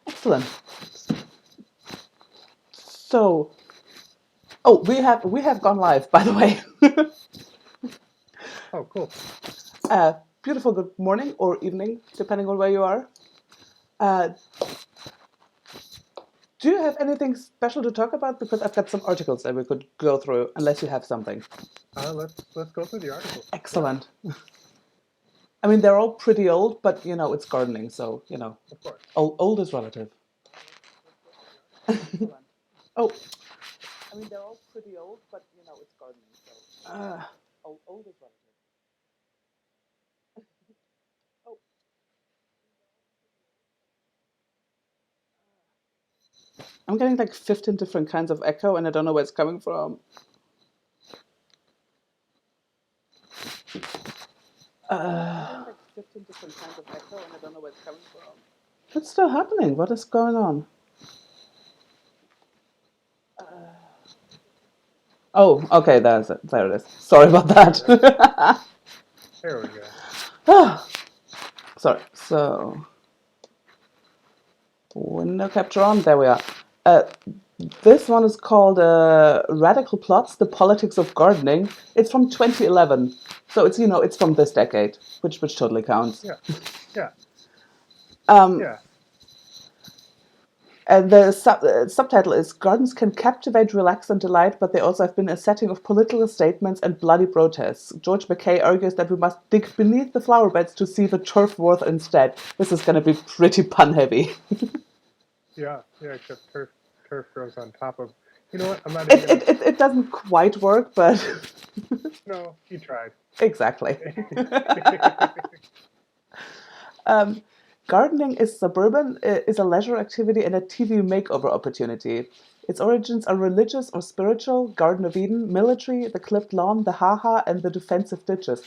Excellent. So, oh, we have gone live, by the way. Oh, cool. Beautiful good morning or evening, depending on where you are. Uh, do you have anything special to talk about? Because I've got some articles that we could go through, unless you have something. Let's go through the articles. Yeah, Excellent. I mean, they're all pretty old, but it's gardening, so of course. old is relative. Excellent. Oh, I mean, they're all pretty old, but it's gardening, so old is relative. Oh, I'm getting like 15 different kinds of echo, and I don't know where it's coming from. I'm getting like 15 different kinds of echo, and I don't know where it's coming from. It's still happening. What is going on? Oh, okay, there's it. There it is. Sorry about that. There we go. Sorry. So, window capture on. There we are. Uh, this one is called "Radical Plots: The Politics of Gardening." It's from 2011, so it's from this decade, which totally counts. Yeah, yeah, Um, yeah. And the subtitle is "Gardens can captivate, relax, and delight, but they also have been a setting of political statements and bloody protests. George Mackay argues that we must dig beneath the flower beds to see the turf worth instead." This is going to be pretty pun heavy. Yeah, yeah, except turf grows on top of. You know what? I'm not It, even gonna. it, it, it doesn't quite work, but No, he tried. exactly. Gardening is suburban, is a leisure activity and a TV makeover opportunity. Its origins are religious or spiritual: Garden of Eden, military, the clipped lawn, the haha, and the defensive ditches.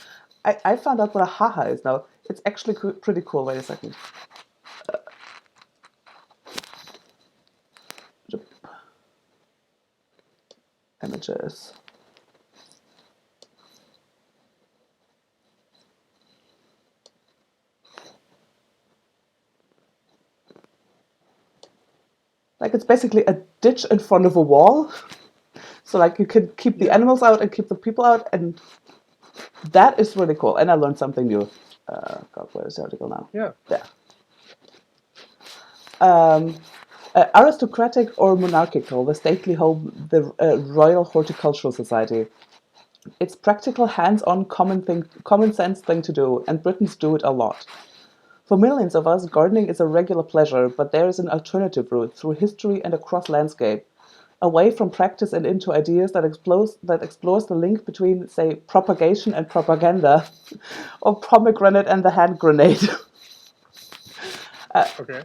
I found out what a haha is now. It's actually pretty cool. Wait a second. Images. Like, it's basically a ditch in front of a wall. So like you can keep the Yeah, animals out and keep the people out, and that is really cool. And I learned something new. God, where is the article now? yeah. There. Aristocratic or monarchical, the stately home, the Royal Horticultural Society. It's practical, hands-on, common sense thing to do, and Britons do it a lot. For millions of us, gardening is a regular pleasure, but there is an alternative route through history and across landscape, away from practice and into ideas that explores the link between, say, propagation and propaganda, or pomegranate and the hand grenade. Okay.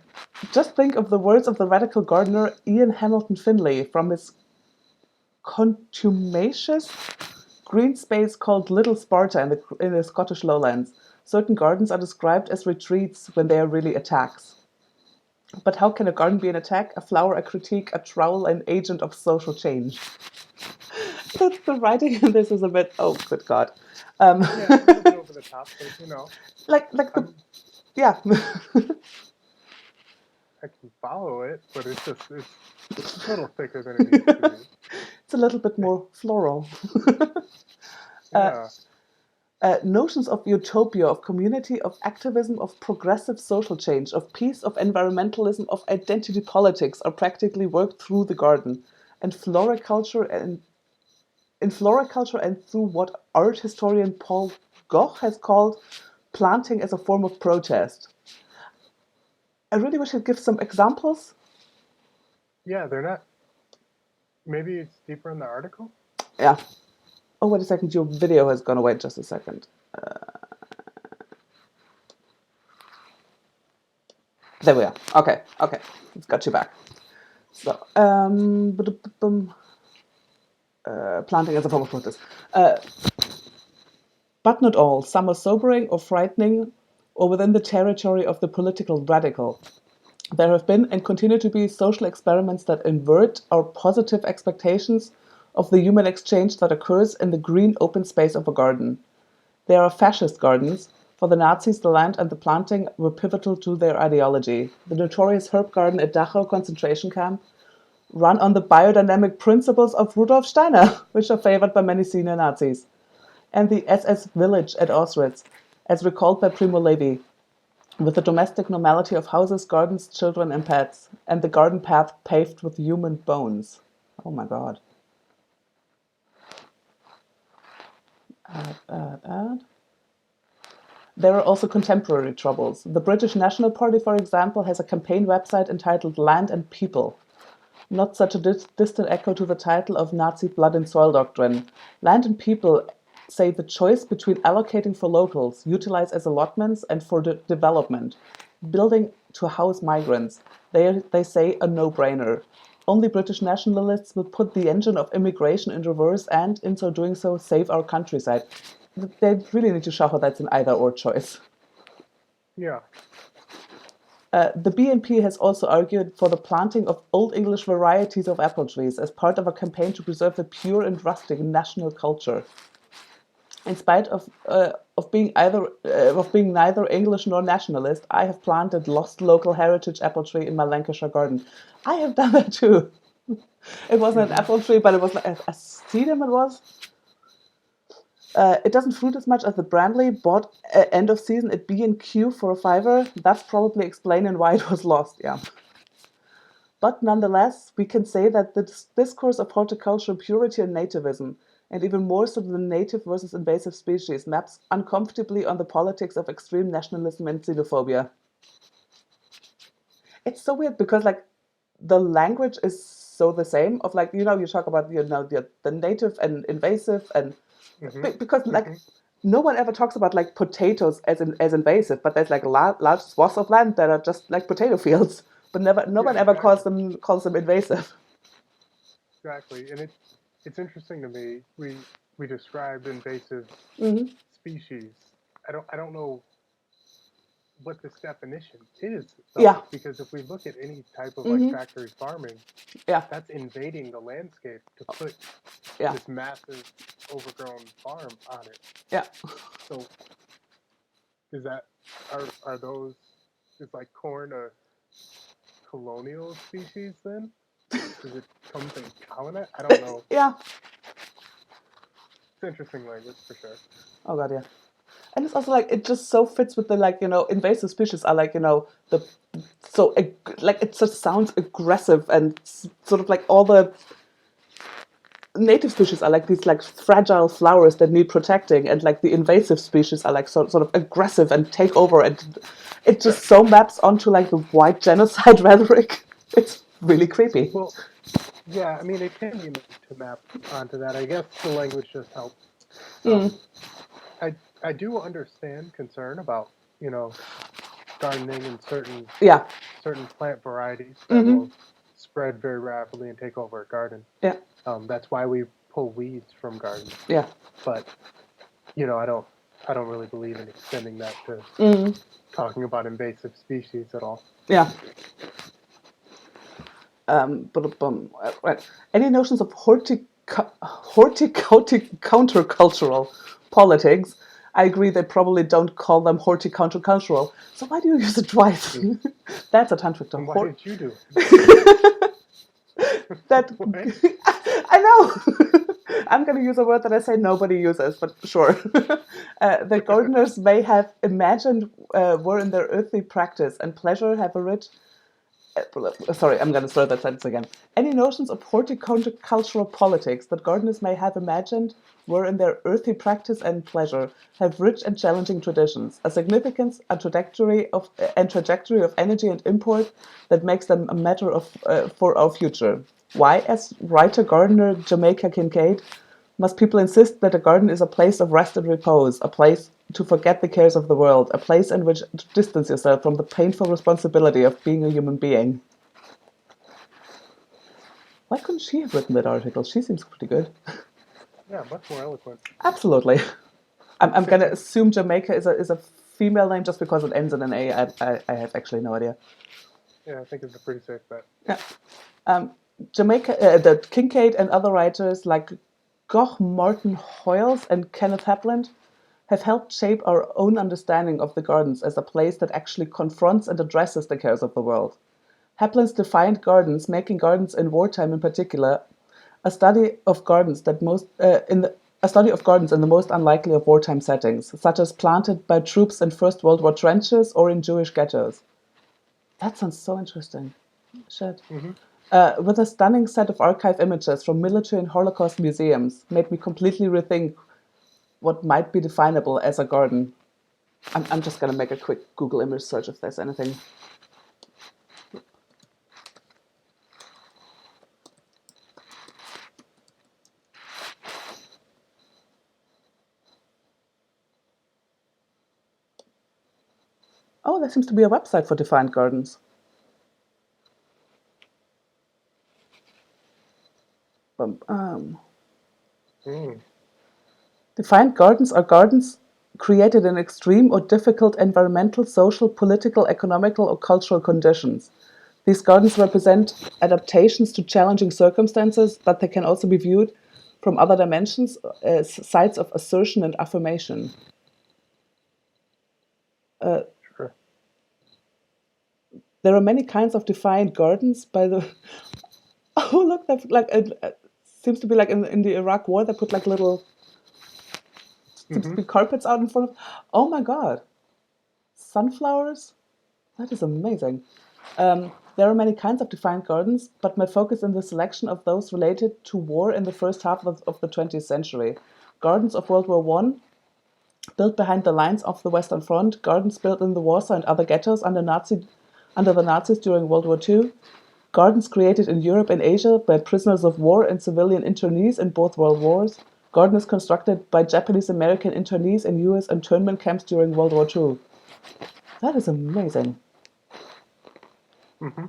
Just think of the words of the radical gardener Ian Hamilton Finlay from his contumacious green space called Little Sparta in the Scottish lowlands. Certain gardens are described as retreats when they are really attacks. But how can a garden be an attack, a flower a critique, a trowel an agent of social change? The writing in this is a bit, oh, good God. Yeah, it's a little bit over the top, but Like the, I'm yeah. I can follow it, but it's a little thicker than it needs to be. It's a little bit more floral. Yeah, Notions of utopia, of community, of activism, of progressive social change, of peace, of environmentalism, of identity politics are practically worked through the garden, and floriculture and in floriculture and through what art historian Paul Goch has called planting as a form of protest. I really wish he'd give some examples. yeah. They're not. Maybe it's deeper in the article. Yeah. Oh, wait a second. Your video has gone away. Just a second. There we are. Okay. Okay. It's got you back. So, planting as a form of protest. But not all. Some are sobering or frightening or within the territory of the political radical. There have been and continue to be social experiments that invert our positive expectations of the human exchange that occurs in the green open space of a garden. There are fascist gardens, For the Nazis, the land and the planting were pivotal to their ideology. The notorious herb garden at Dachau concentration camp, run on the biodynamic principles of Rudolf Steiner, which are favored by many senior Nazis. And the SS village at Auschwitz, as recalled by Primo Levi, with the domestic normality of houses, gardens, children, and pets, and the garden path paved with human bones. Oh my god. Add. There are also contemporary troubles. The British National Party, for example, has a campaign website entitled Land and People. Not such a distant echo to the title of Nazi blood and soil doctrine. Land and People say the choice between allocating for locals, utilize as allotments, and for development, building to house migrants. They say a no-brainer. Only British nationalists will put the engine of immigration in reverse and, in so doing so, save our countryside. They really need to show how that's an either-or choice. Yeah. The BNP has also argued for the planting of Old English varieties of apple trees as part of a campaign to preserve the pure and rustic national culture. In spite of being neither English nor nationalist, I have planted lost local heritage apple tree in my Lancashire garden. I have done that too. It wasn't an apple tree, but it was like a sedum. It was. It doesn't fruit as much as the Brandley, bought end of season at B&Q for £5. That's probably explaining why it was lost, yeah. But nonetheless, we can say that the discourse of horticultural purity and nativism, and even more so the native versus invasive species, maps uncomfortably on the politics of extreme nationalism and xenophobia. It's so weird because, like, the language is so the same. Of like, you talk about the native and invasive, and because like no one ever talks about like potatoes as invasive, but there's like large swaths of land that are just like potato fields, but no one ever exactly. calls them invasive. Exactly, and it's interesting to me. We described invasive species. I don't know what this definition is, though, Yeah. because if we look at any type of like factory farming, Yeah. that's invading the landscape to put Yeah. this massive overgrown farm on it. Yeah. So is that are those is like corn a colonial species then? Does it come from colonize? I don't know. Yeah. It's interesting language for sure. Oh god, yeah. And it's also like it just so fits with the invasive species are like like it just sounds aggressive, and sort of like all the native species are like these like fragile flowers that need protecting, and like the invasive species are like sort of aggressive and take over, and it just so maps onto like the white genocide rhetoric. It's really creepy. Well, yeah, I mean it can be meant to map onto that. I guess the language just helps. I do understand concern about gardening and certain plant varieties that will spread very rapidly and take over a garden. Yeah. That's why we pull weeds from gardens. Yeah. But I don't really believe in extending that to talking about invasive species at all. Yeah. Right. Any notions of countercultural politics? I agree they probably don't call them countercultural. So why do you use it twice? That's a tantric term. Why did you do that? I know. I'm going to use a word that I say nobody uses, but sure. The gardeners may have imagined were in their earthly practice and pleasure have a rich... Sorry, I'm going to start that sentence again. Any notions of horticultural politics that gardeners may have imagined were in their earthly practice and pleasure have rich and challenging traditions, a significance, a trajectory of energy and import that makes them a matter of for our future. Why, as writer gardener Jamaica Kincaid, must people insist that a garden is a place of rest and repose, a place to forget the cares of the world, a place in which to distance yourself from the painful responsibility of being a human being? Why couldn't she have written that article? She seems pretty good. Yeah, much more eloquent. Absolutely. I'm going to assume Jamaica is a female name just because it ends in an A. I have actually no idea. Yeah, I think it's a pretty safe bet. Yeah. Jamaica, the Kincaid and other writers like Goch Martin Hoyles and Kenneth Hapland have helped shape our own understanding of the gardens as a place that actually confronts and addresses the chaos of the world. Heplin's defined gardens, making gardens in wartime in particular, a study of gardens that most in the a study of gardens in the most unlikely of wartime settings, such as planted by troops in First World War trenches or in Jewish ghettos. That sounds so interesting. Shit. Hmm. With a stunning set of archive images from military and Holocaust museums, made me completely rethink what might be definable as a garden. I'm just gonna make a quick Google image search if there's anything. Oh, there seems to be a website for defined gardens. Mm. Defined gardens are gardens created in extreme or difficult environmental, social, political, economical, or cultural conditions. These gardens represent adaptations to challenging circumstances, but they can also be viewed from other dimensions as sites of assertion and affirmation. Sure. There are many kinds of defined gardens. By the oh look, that like it seems to be like in the Iraq War. They put like little seems to Hmm. be carpets out in front of. Oh my God, sunflowers! That is amazing. There are many kinds of defined gardens, but my focus in the selection of those related to war in the first half of the 20th century. Gardens of World War One, built behind the lines of the Western Front, gardens built in the Warsaw and other ghettos under the Nazis during World War Two, gardens created in Europe and Asia by prisoners of war and civilian internees in both World Wars, gardens constructed by Japanese American internees in US internment camps during World War Two. That is amazing. Hmm.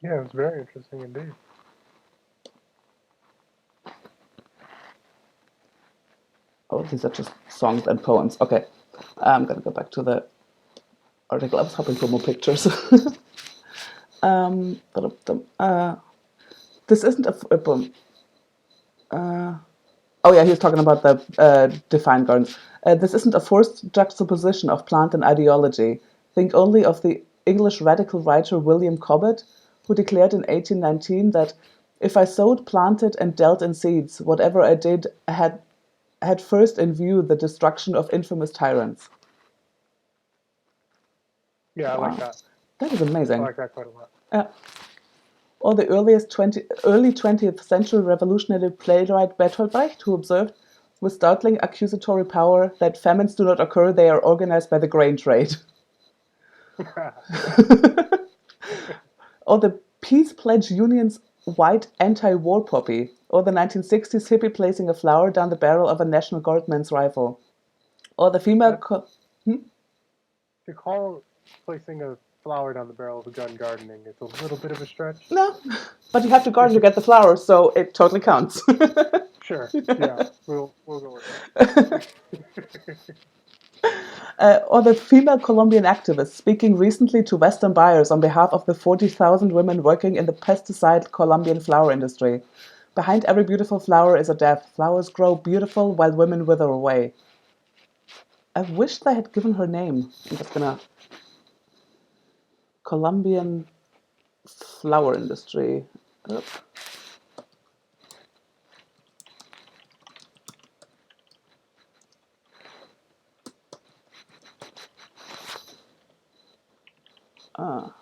Yeah, it's very interesting indeed. Oh, these are just songs and poems. Okay, I'm gonna go back to the article. I was hoping for more pictures. This isn't a poem. Oh yeah, he's talking about the defined gardens. This isn't a forced juxtaposition of plant and ideology. Think only of the English radical writer William Cobbett, who declared in 1819 that if I sowed, planted, and dealt in seeds, whatever I did had first in view the destruction of infamous tyrants. Yeah, I like Wow, that. that is I amazing. like that quite a lot. Uh, or the early 20th century revolutionary playwright Bertolt Brecht, who observed with startling accusatory power that famines do not occur, they are organized by the grain trade. Yeah. Or the Peace Pledge Union's white anti-war poppy, or the 1960s hippie placing a flower down the barrel of a National Guardman's rifle, or the female. That to call placing a flower down the barrel of a gun gardening is a little bit of a stretch. No, but you have to garden to get the flowers, so it totally counts. Sure. Yeah, we'll go with that. Or the female Colombian activist speaking recently to Western buyers on behalf of the 40,000 women working in the pesticide Colombian flower industry. Behind every beautiful flower is a death. Flowers grow beautiful while women wither away. I wish they had given her name. I'm just gonna. Colombian flower industry. Oop. Ah.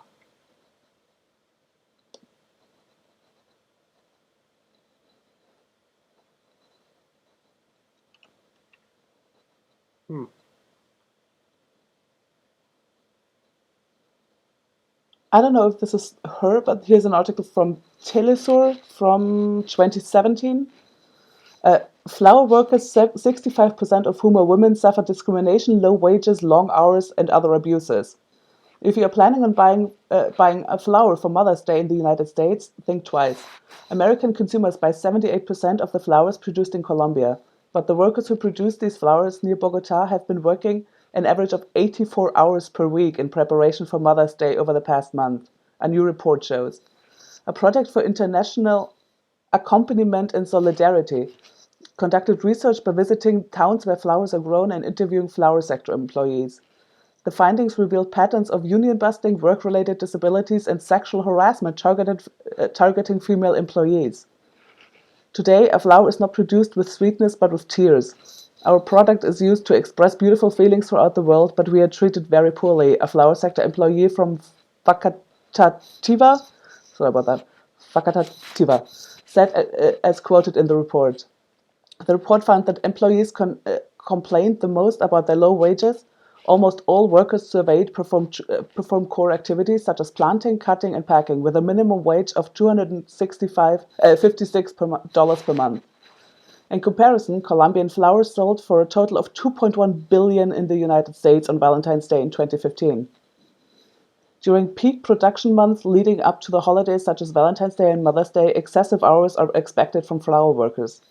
Hmm. I don't know if this is her, but here's an article from Telesur from 2017. Flower workers, 65% of whom are women, suffer discrimination, low wages, long hours, and other abuses. If you are planning on buying a flower for Mother's Day in the United States, think twice. American consumers buy 78% of the flowers produced in Colombia, but the workers who produce these flowers near Bogota have been working an average of 84 hours per week in preparation for Mother's Day over the past month, a new report shows. A project for international accompaniment and solidarity conducted research by visiting towns where flowers are grown and interviewing flower sector employees. The findings revealed patterns of union busting, work-related disabilities, and sexual harassment targeting female employees. Today, a flower is not produced with sweetness but with tears. Our product is used to express beautiful feelings throughout the world, but we are treated very poorly, a flower sector employee from Facatativa, sorry about that, Facatativa, said as quoted in the report. The report found that employees complained the most about their low wages. Almost all workers surveyed perform core activities such as planting, cutting, and packing, with a minimum wage of $256 per month. In comparison, Colombian flowers sold for a total of $2.1 billion in the United States on Valentine's Day in 2015. During peak production months leading up to the holidays such as Valentine's Day and Mother's Day, excessive hours are expected from flower workers.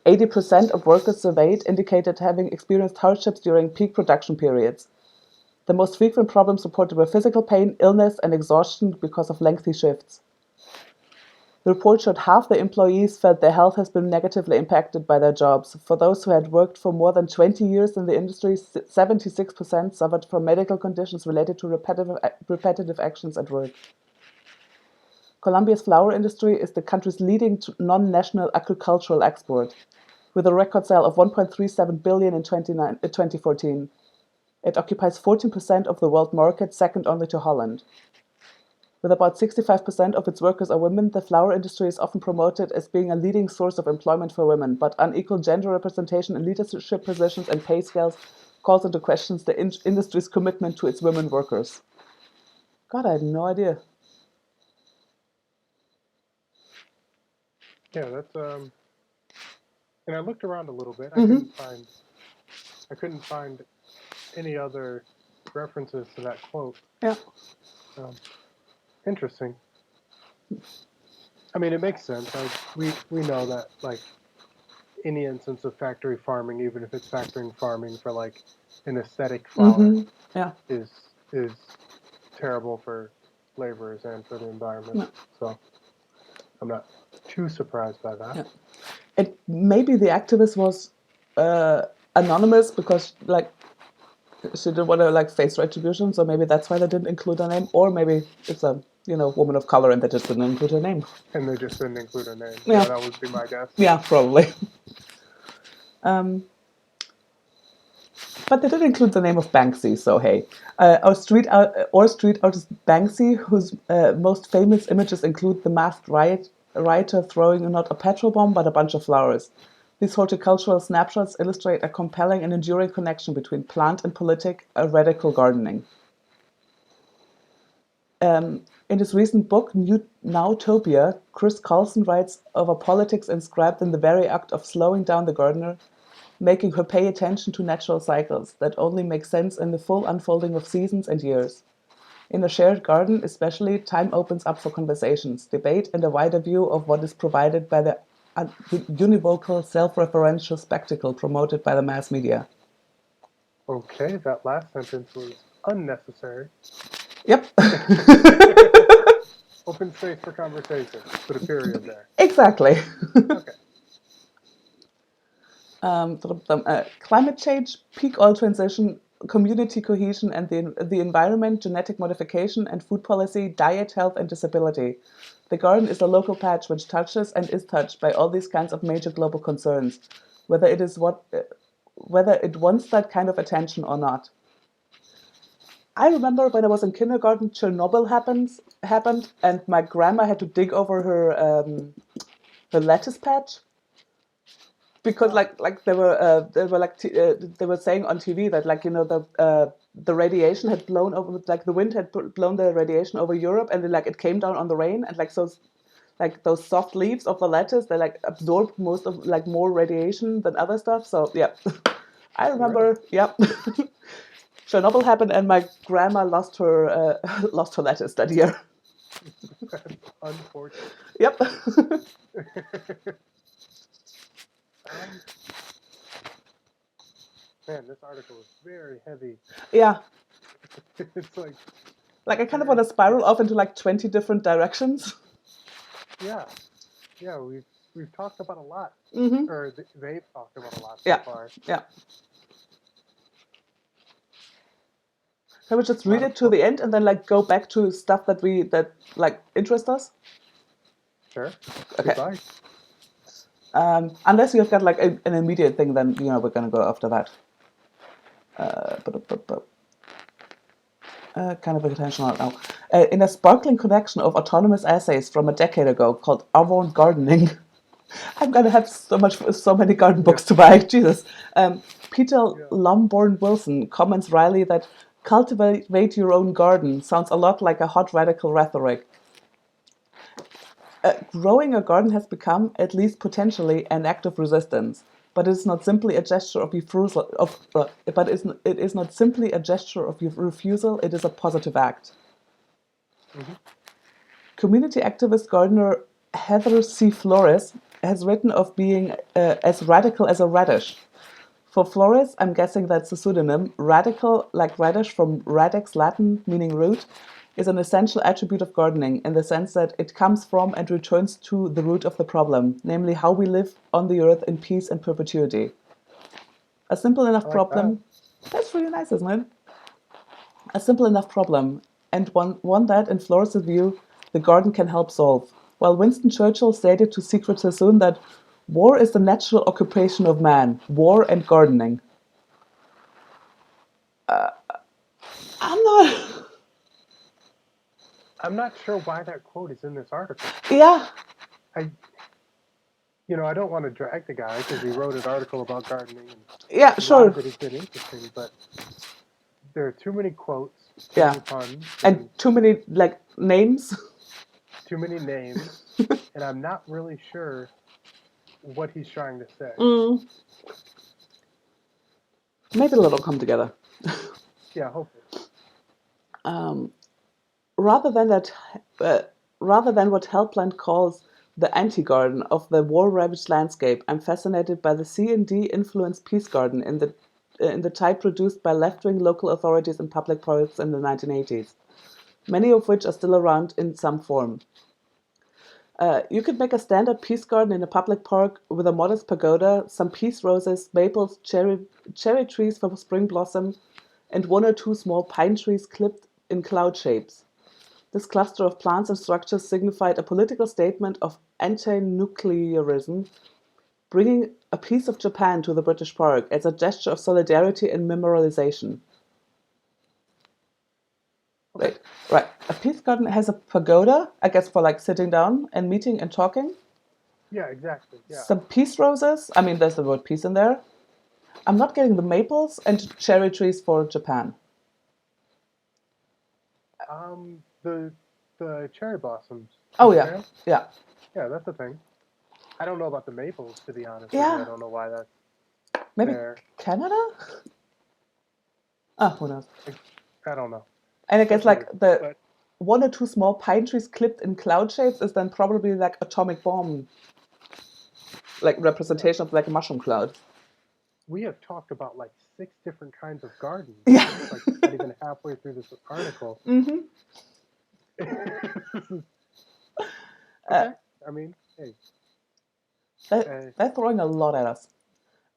80% of workers surveyed indicated having experienced hardships during peak production periods. The most frequent problems reported were physical pain, illness, and exhaustion because of lengthy shifts. The report showed half the employees felt their health has been negatively impacted by their jobs. For those who had worked for more than 20 years in the industry, 76% suffered from medical conditions related to repetitive actions at work. Colombia's flower industry is the country's leading non-national agricultural export, with a record sale of $1.37 billion in 2014. It occupies 14% of the world market, second only to Holland. With about 65% of its workers are women, the flower industry is often promoted as being a leading source of employment for women, but unequal gender representation in leadership positions and pay scales calls into question the industry's commitment to its women workers. God, I had no idea. Yeah, that's and I looked around a little bit. I couldn't find any other references to that quote. Yeah. Interesting. I mean, it makes sense. We know that like any instance of factory farming, even if it's factory farming for like an aesthetic flower, is terrible for laborers and for the environment. Yeah. So I'm not too surprised by that. Yeah. And maybe the activist was anonymous because like she didn't want to like face retribution, so maybe that's why they didn't include her name, or maybe it's a woman of color and they just didn't include her name. And they just didn't include her name. Yeah, that would be my guess. Yeah, probably. But they did include the name of Banksy, so hey. Our street artist Banksy, whose most famous images include the masked rioter throwing not a petrol bomb but a bunch of flowers. These horticultural snapshots illustrate a compelling and enduring connection between plant and politic, a radical gardening. In his recent book, Nowtopia, Chris Carlson writes of politics inscribed in the very act of slowing down the gardener, making her pay attention to natural cycles that only make sense in the full unfolding of seasons and years. In a shared garden, especially, time opens up for conversations, debate, and a wider view of what is provided by the univocal, self-referential spectacle promoted by the mass media. Okay, that last sentence was unnecessary. Yep. Open space for conversation. Put a period there. Exactly. Okay. Climate change, peak oil transition, community cohesion and the environment, genetic modification and food policy, diet, health and disability. The garden is a local patch which touches and is touched by all these kinds of major global concerns, whether it wants that kind of attention or not. I remember when I was in kindergarten, Chernobyl happened, and my grandma had to dig over her lettuce patch. because Oh, they were saying on TV that the radiation had blown over, like the wind had blown the radiation over Europe, and it came down on the rain, and those soft leaves of the lettuce, they absorbed most of more radiation than other stuff. So yeah, I really? remember. Yep. Chernobyl happened, and my grandma lost her lost her lettuce that year. That's unfortunate. Yep. Man, this article is very heavy. Yeah. It's like I kind of want to spiral off into 20 different directions. yeah, yeah. We've talked about a lot, or they've talked about a lot so Yeah. far. Yeah. Can we just read it to the end and then go back to stuff that interest us? Sure. Okay. Goodbye. Unless you've got an immediate thing, then we're gonna go after that. Kind of attention right now. In a sparkling collection of autonomous essays from a decade ago called Avant Gardening, I'm gonna have so many garden books to buy. Jesus. Peter Lomborn Wilson comments wryly that cultivate your own garden sounds a lot like a hot radical rhetoric. Growing a garden has become, at least potentially, an act of resistance, but it is not simply a gesture of refusal. It is not simply a gesture of refusal. It is a positive act. Community activist gardener Heather C. Flores has written of being as radical as a radish. For Flores, I'm guessing that's a pseudonym. Radical, like radish from radix Latin, meaning root, is an essential attribute of gardening in the sense that it comes from and returns to the root of the problem, namely how we live on the earth in peace and perpetuity. A simple enough problem. That's really nice, isn't it? A simple enough problem, and one that, in Flores' view, the garden can help solve. While Winston Churchill stated to Secret Sassoon that war is the natural occupation of man, war and gardening. I'm not sure why that quote is in this article. Yeah. I don't want to drag the guy because he wrote an article about gardening. And yeah, sure. A lot of it has been interesting, but there are too many quotes, too many puns, and too many names. Too many names, and I'm not really sure what he's trying to say. Maybe it'll come together. Yeah, hopefully. Rather than what Helpland calls the anti-garden of the war-ravaged landscape, I'm fascinated by the C&D influenced peace garden in the type produced by left-wing local authorities and public parks in the 1980s, many of which are still around in some form. You could make a standard peace garden in a public park with a modest pagoda, some peace roses, maples, cherry trees for spring blossom, and one or two small pine trees clipped in cloud shapes. This cluster of plants and structures signified a political statement of anti-nuclearism, bringing a piece of Japan to the British park as a gesture of solidarity and memorialization. Right. A peace garden has a pagoda, I guess, for sitting down and meeting and talking. Yeah, exactly. Yeah. Some peace roses. I mean, there's the word peace in there. I'm not getting the maples and cherry trees for Japan. The cherry blossoms. Oh yeah, yeah. Yeah, that's the thing. I don't know about the maples, to be honest. Yeah. With you. I don't know why that's maybe there. Canada. Who knows? I don't know. And I guess one or two small pine trees clipped in cloud shapes is then probably atomic bomb, representation of a mushroom cloud. We have talked about 6 different kinds of gardens. Yeah. Not even halfway through this article. Okay. I mean, hey. They're throwing a lot at us.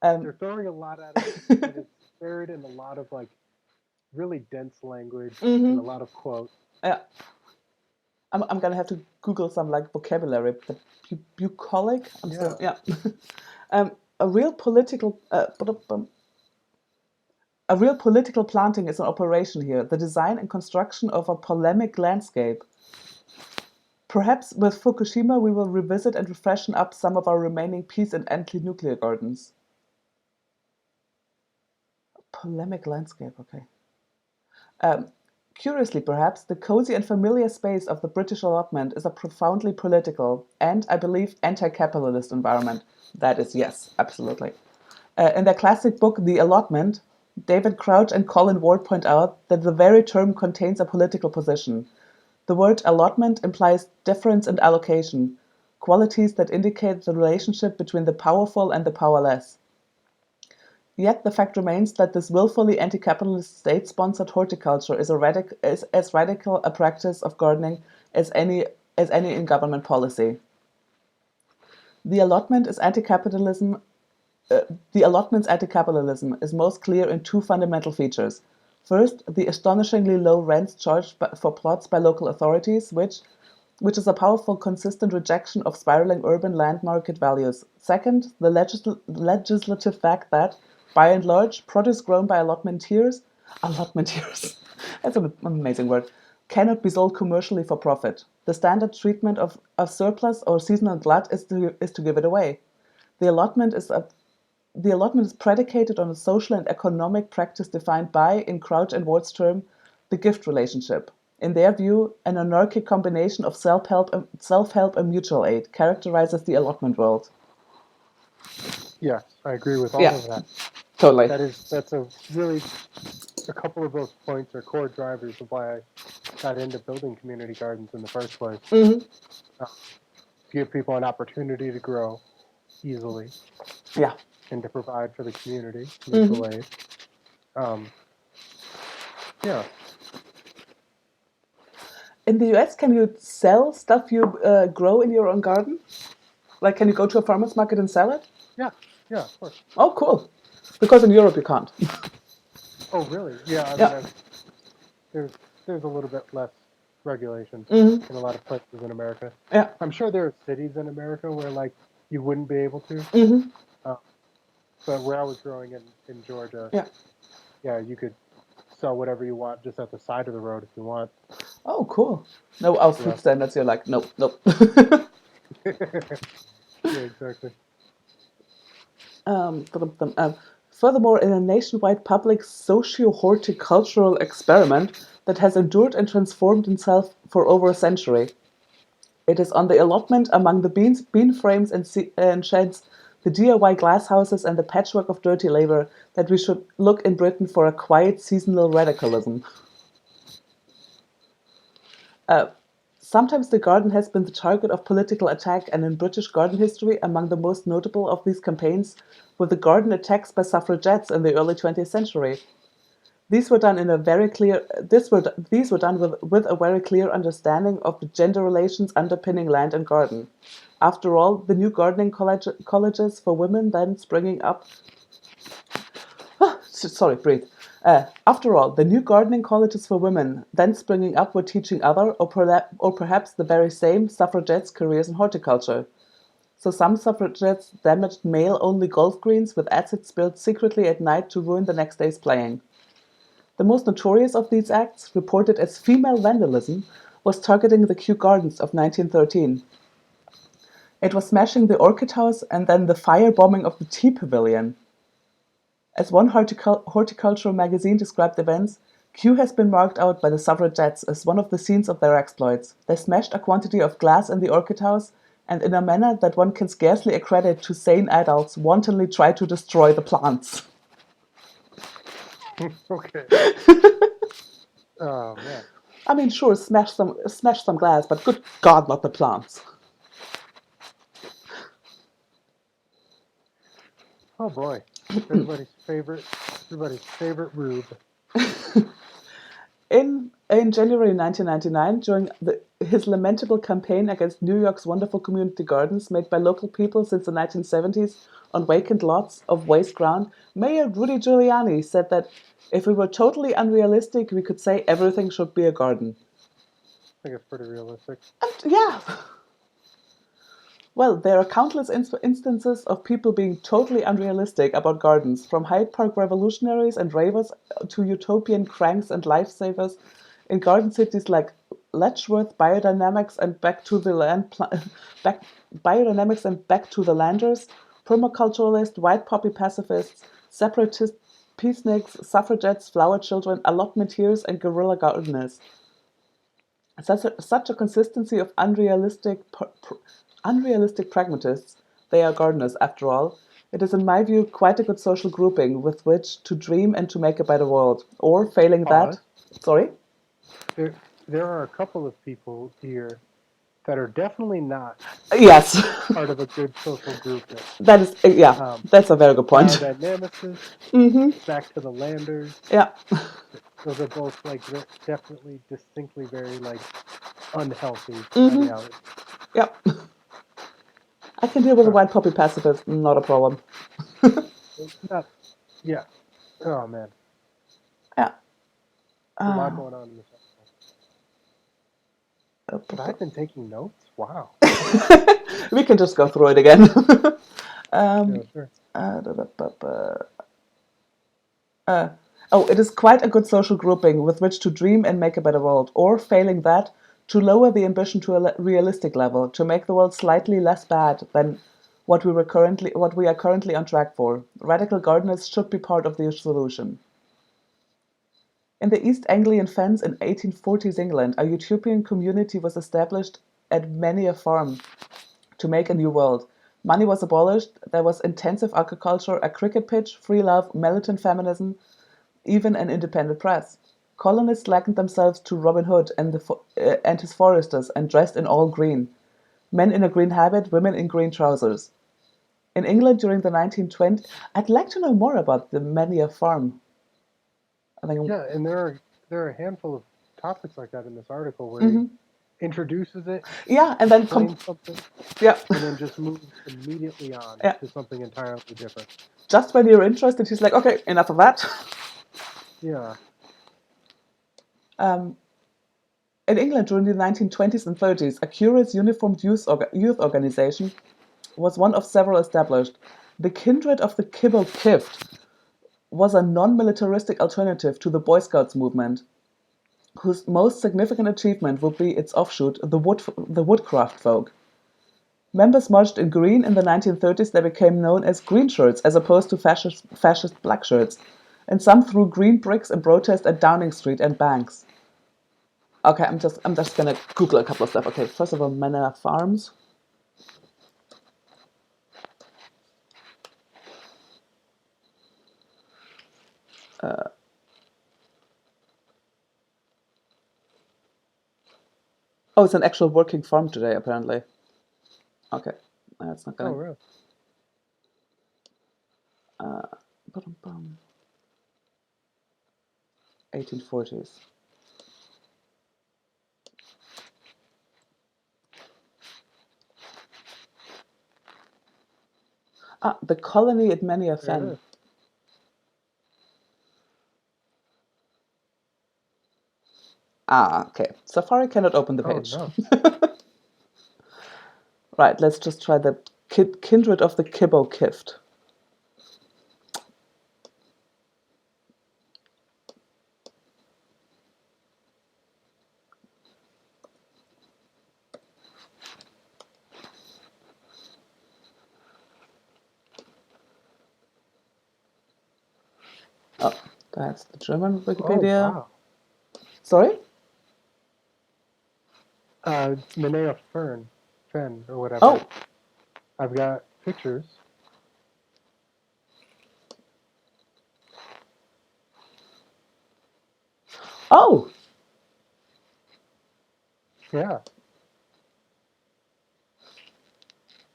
They're throwing a lot at us, and it's buried in a lot of really dense language and a lot of quotes. Yeah. I'm gonna have to Google some vocabulary. The bucolic. A real political planting is an operation here. The design and construction of a polemic landscape. Perhaps with Fukushima we will revisit and refreshen up some of our remaining peace and anti-nuclear gardens. Polemic landscape, okay. Curiously, perhaps, the cozy and familiar space of the British allotment is a profoundly political and, I believe, anti-capitalist environment. That is, yes, absolutely. In their classic book, The Allotment, David Crouch and Colin Ward point out that the very term contains a political position. The word allotment implies difference and allocation, qualities that indicate the relationship between the powerful and the powerless. Yet the fact remains that this willfully anti-capitalist state-sponsored horticulture is as radical a practice of gardening as any in government policy. The allotment's anti-capitalism is most clear in two fundamental features. First, the astonishingly low rents charged for plots by local authorities, which is a powerful, consistent rejection of spiraling urban land market values. Second, the legislative fact that, by and large, produce grown by allotmenteers, that's an amazing word, cannot be sold commercially for profit. The standard treatment of surplus or seasonal glut is to give it away. The allotment is predicated on a social and economic practice defined by, in Crouch and Ward's term, the gift relationship. In their view, an anarchic combination of self-help and mutual aid characterizes the allotment world. Yes, I agree with all of that. Totally. That's a really, a couple of those points are core drivers of why I got into building community gardens in the first place. Give people an opportunity to grow easily. Yeah. And to provide for the community, mutual aid. Yeah. In the US, can you sell stuff you grow in your own garden? Like, can you go to a farmer's market and sell it? Yeah, of course. Oh, cool. Because in Europe you can't. Oh, really? Yeah, I mean, there's a little bit less regulation in a lot of places in America. Yeah. I'm sure there are cities in America where, like, you wouldn't be able to. But where I was growing in Georgia, you could sell whatever you want just at the side of the road if you want. Oh, cool. No, our food standards, you're like, nope. Yeah, exactly. Furthermore, in a nationwide public socio-horticultural experiment that has endured and transformed itself for over a century, it is on the allotment among the bean frames and sheds, the DIY glasshouses and the patchwork of dirty labor that we should look in Britain for a quiet seasonal radicalism. Sometimes the garden has been the target of political attack, and in British garden history, among the most notable of these campaigns were the garden attacks by suffragettes in the early 20th century. These were done with a very clear understanding of the gender relations underpinning land and garden. After all, the new gardening colleges for women then springing up. After all, the new gardening colleges for women then springing up were teaching other, or perhaps the very same, suffragettes careers in horticulture. So some suffragettes damaged male-only golf greens with acid spilled secretly at night to ruin the next day's playing. The most notorious of these acts, reported as female vandalism, was targeting the Kew Gardens of 1913. It was smashing the Orchid House and then the firebombing of the Tea Pavilion. As one horticultural magazine described events, Kew has been marked out by the suffragettes as one of the scenes of their exploits. They smashed a quantity of glass in the Orchid House, and in a manner that one can scarcely accredit to sane adults, wantonly tried to destroy the plants. Okay. Oh, man. I mean, sure, smash some glass, but good God, not the plants. Oh boy, everybody's favorite rube. In January 1999, during his lamentable campaign against New York's wonderful community gardens made by local people since the 1970s on vacant lots of waste ground, Mayor Rudy Giuliani said that if we were totally unrealistic, we could say everything should be a garden. I think it's pretty realistic. Yeah. Well, there are countless instances of people being totally unrealistic about gardens, from Hyde Park revolutionaries and ravers to utopian cranks and lifesavers in garden cities like Letchworth, Biodynamics and Back to the Land, back, Biodynamics and Back to the Landers, permaculturalist, white poppy pacifists, separatist peaceniks, suffragettes, flower children, allotmenteers, and guerrilla gardeners. Such a consistency of unrealistic pragmatists, they are gardeners after all, it is in my view quite a good social grouping with which to dream and to make a better world. Or, failing that... Sorry? There are a couple of people here that are definitely not yes. part of a good social grouping. That is, yeah, that's a very good point. Biodynamicists, Back to the Landers. Yeah. Those are both like definitely, distinctly very like unhealthy ideology. Yeah. I can deal with a white poppy pacifist, not a problem. Yeah. Oh man. Yeah. A lot going on in this episode. But I've been taking notes. Wow. We can just go through it again. Yeah, sure. It is quite a good social grouping with which to dream and make a better world. Or, failing that, to lower the ambition to a realistic level, to make the world slightly less bad than what we are currently on track for. Radical gardeners should be part of the solution. In the East Anglian Fens in 1840s England, a utopian community was established at many a farm to make a new world. Money was abolished, there was intensive agriculture, a cricket pitch, free love, militant feminism, even an independent press. Colonists likened themselves to Robin Hood and his foresters and dressed in all green. Men in a green habit, women in green trousers. In England during the 1920s, I'd like to know more about the many a farm. Yeah, and there are a handful of topics like that in this article where he introduces it. Yeah, and then something. Yeah. And then just moves immediately on to something entirely different. Just when you're interested, he's like, okay, enough of that. Yeah. In England during the 1920s and 30s, a curious uniformed youth organization was one of several established. The Kindred of the Kibble Kift was a non-militaristic alternative to the Boy Scouts movement, whose most significant achievement would be its offshoot, the Woodcraft folk. Members marched in green. In the 1930s, they became known as green shirts as opposed to fascist black shirts, and some threw green bricks in protest at Downing Street and Banks. Okay, I'm just gonna Google a couple of stuff. Okay, first of all, Manor Farms. Oh, it's an actual working farm today, apparently. Okay, that's not gonna. Oh, really? 1840s. The colony at many a fen. Okay. Safari cannot open the page. Oh, no. Right, let's just try the Kindred of the Kibble Kift. Oh, that's the German Wikipedia. Oh, wow. Sorry? Manea Fen, or whatever. Oh. I've got pictures. Oh. Yeah.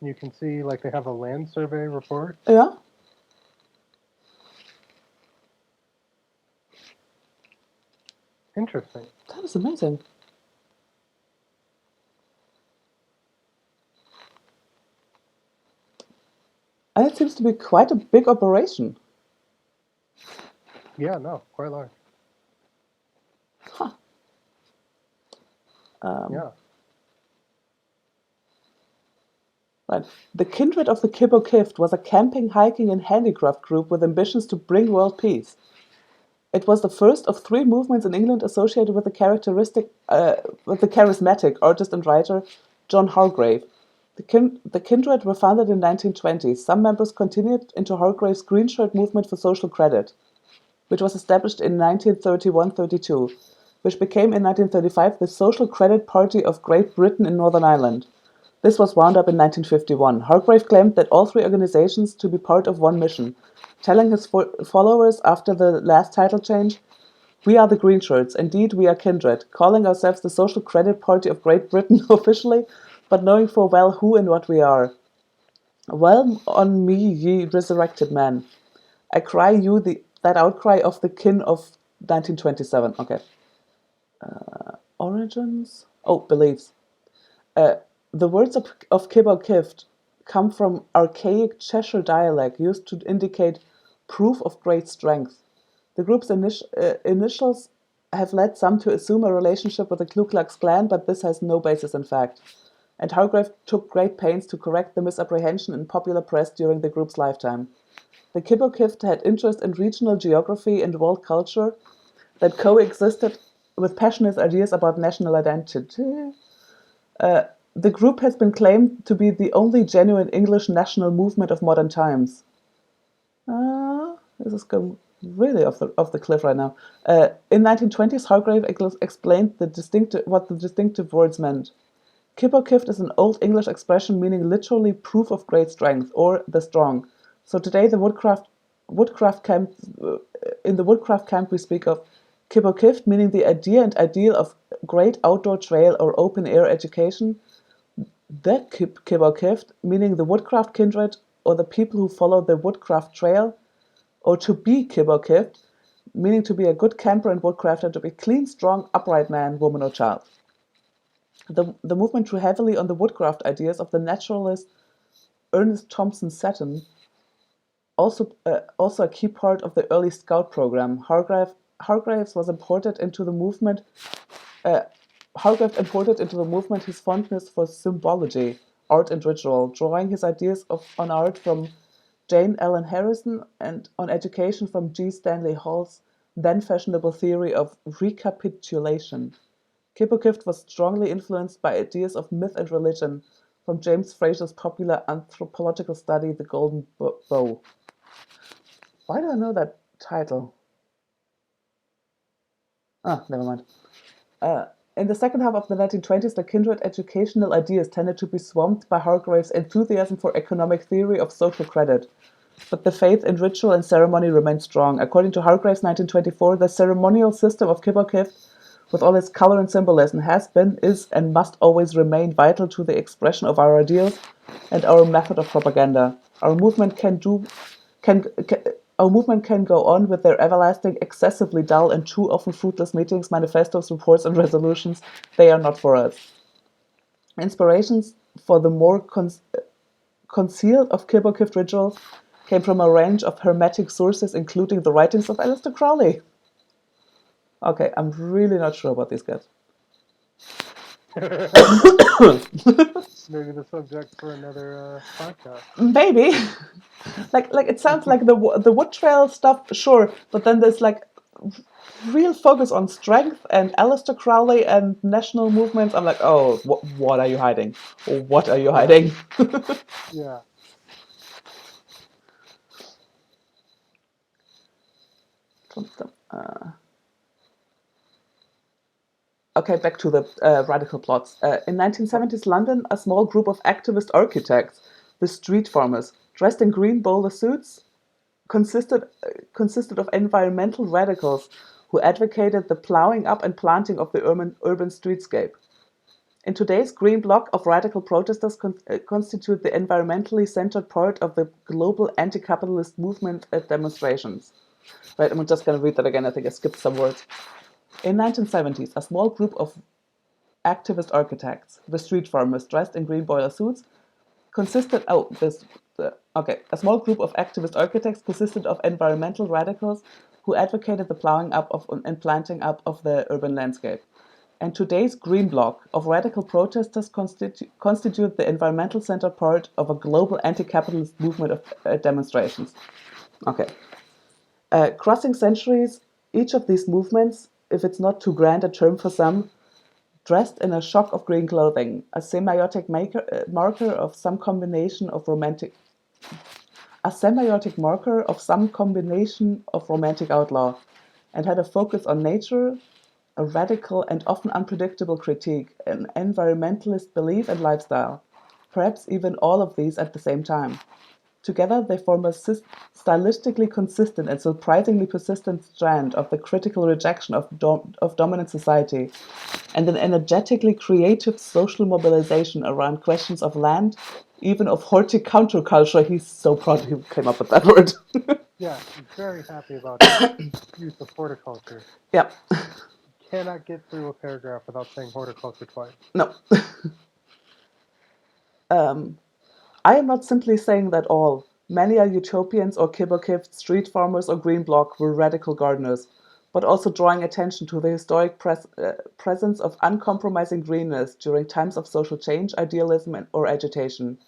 You can see, like, they have a land survey report. Yeah. Interesting. That is amazing. And it seems to be quite a big operation. Yeah, no, quite large. Huh. Yeah. Right. The Kindred of the Kibble Kift was a camping, hiking, and handicraft group with ambitions to bring world peace. It was the first of three movements in England associated with the charismatic artist and writer John Hargrave. The Kindred were founded in 1920. Some members continued into Hargrave's Green Shirt movement for social credit, which was established in 1931-32, which became in 1935 the Social Credit Party of Great Britain in Northern Ireland. This was wound up in 1951. Hargrave claimed that all three organizations to be part of one mission, telling his followers after the last title change, "We are the Green Shirts, indeed we are kindred, calling ourselves the Social Credit Party of Great Britain officially, but knowing full well who and what we are. Well on me, ye resurrected men. I cry you that outcry of the kin of 1927." Okay. Origins? Oh, beliefs. The words of Kibble Kift come from archaic Cheshire dialect used to indicate proof of great strength. The group's initials have led some to assume a relationship with the Ku Klux Klan, but this has no basis in fact. And Hargrave took great pains to correct the misapprehension in popular press during the group's lifetime. The Kibble Kift had interest in regional geography and world culture that coexisted with passionate ideas about national identity. The group has been claimed to be the only genuine English national movement of modern times. This is going really off the cliff right now. In 1920s, Hargrave explained what the distinctive words meant. Kibble Kift is an Old English expression meaning literally proof of great strength, or the strong. So today, in the woodcraft camp we speak of Kibble Kift, meaning the idea and ideal of great outdoor trail or open air education. The Kibble Kift, meaning the woodcraft kindred or the people who follow the woodcraft trail, or to be Kibble Kift, meaning to be a good camper and woodcrafter, to be clean, strong, upright man, woman, or child. The movement drew heavily on the woodcraft ideas of the naturalist Ernest Thompson Seton, also a key part of the early Scout program. Hargraves imported into the movement his fondness for symbology, art and ritual, drawing his ideas on art from Jane Ellen Harrison and on education from G. Stanley Hall's then fashionable theory of recapitulation. Kibble Kift was strongly influenced by ideas of myth and religion from James Fraser's popular anthropological study, The Golden Bough. Why do I know that title? Never mind. In the second half of the 1920s, the kindred educational ideas tended to be swamped by Hargrave's enthusiasm for economic theory of social credit. But the faith in ritual and ceremony remained strong. According to Hargrave's 1924, the ceremonial system of Kibble Kift, with all its color and symbolism, has been, is, and must always remain vital to the expression of our ideals and our method of propaganda. Our movement can go on with their everlasting, excessively dull, and too often fruitless meetings, manifestos, reports, and resolutions. They are not for us. Inspirations for the more concealed of Kibble Kift rituals came from a range of hermetic sources, including the writings of Aleister Crowley. Okay, I'm really not sure about these guys. Maybe the subject for another podcast. Maybe. like it sounds like the wood trail stuff, sure, but then there's like real focus on strength and Aleister Crowley and national movements. I'm like, oh, what are you hiding? Or what are you hiding? Yeah. Okay, back to the radical plots. In 1970s London, a small group of activist architects, the Street Farmers, dressed in green bowler suits, consisted of environmental radicals who advocated the plowing up and planting of the urban streetscape. In today's green bloc of radical protesters constitute the environmentally centered part of the global anti-capitalist movement at demonstrations. Right, I'm just going to read that again. I think I skipped some words. In 1970s, a small group of activist architects, the Street Farmers, dressed in green boiler suits, a small group of activist architects consisted of environmental radicals who advocated the plowing up and planting up of the urban landscape. And today's green bloc of radical protesters constitute the environmental center part of a global anti-capitalist movement of demonstrations. Okay. Crossing centuries Each of these movements, if it's not too grand a term for some, dressed in a shock of green clothing, a semiotic marker of some combination of romantic outlaw, and had a focus on nature, a radical and often unpredictable critique, an environmentalist belief and lifestyle, perhaps even all of these at the same time. Together, they form a stylistically consistent and surprisingly persistent strand of the critical rejection of dominant society, and an energetically creative social mobilization around questions of land, even of horti counterculture. He's so proud he came up with that word. Yeah, I'm very happy about his use of horticulture. Yeah. Cannot get through a paragraph without saying horticulture twice. No. I am not simply saying that all. Many are utopians or kibbutz, street farmers or green bloc were radical gardeners, but also drawing attention to the historic presence of uncompromising greenness during times of social change, idealism, or agitation.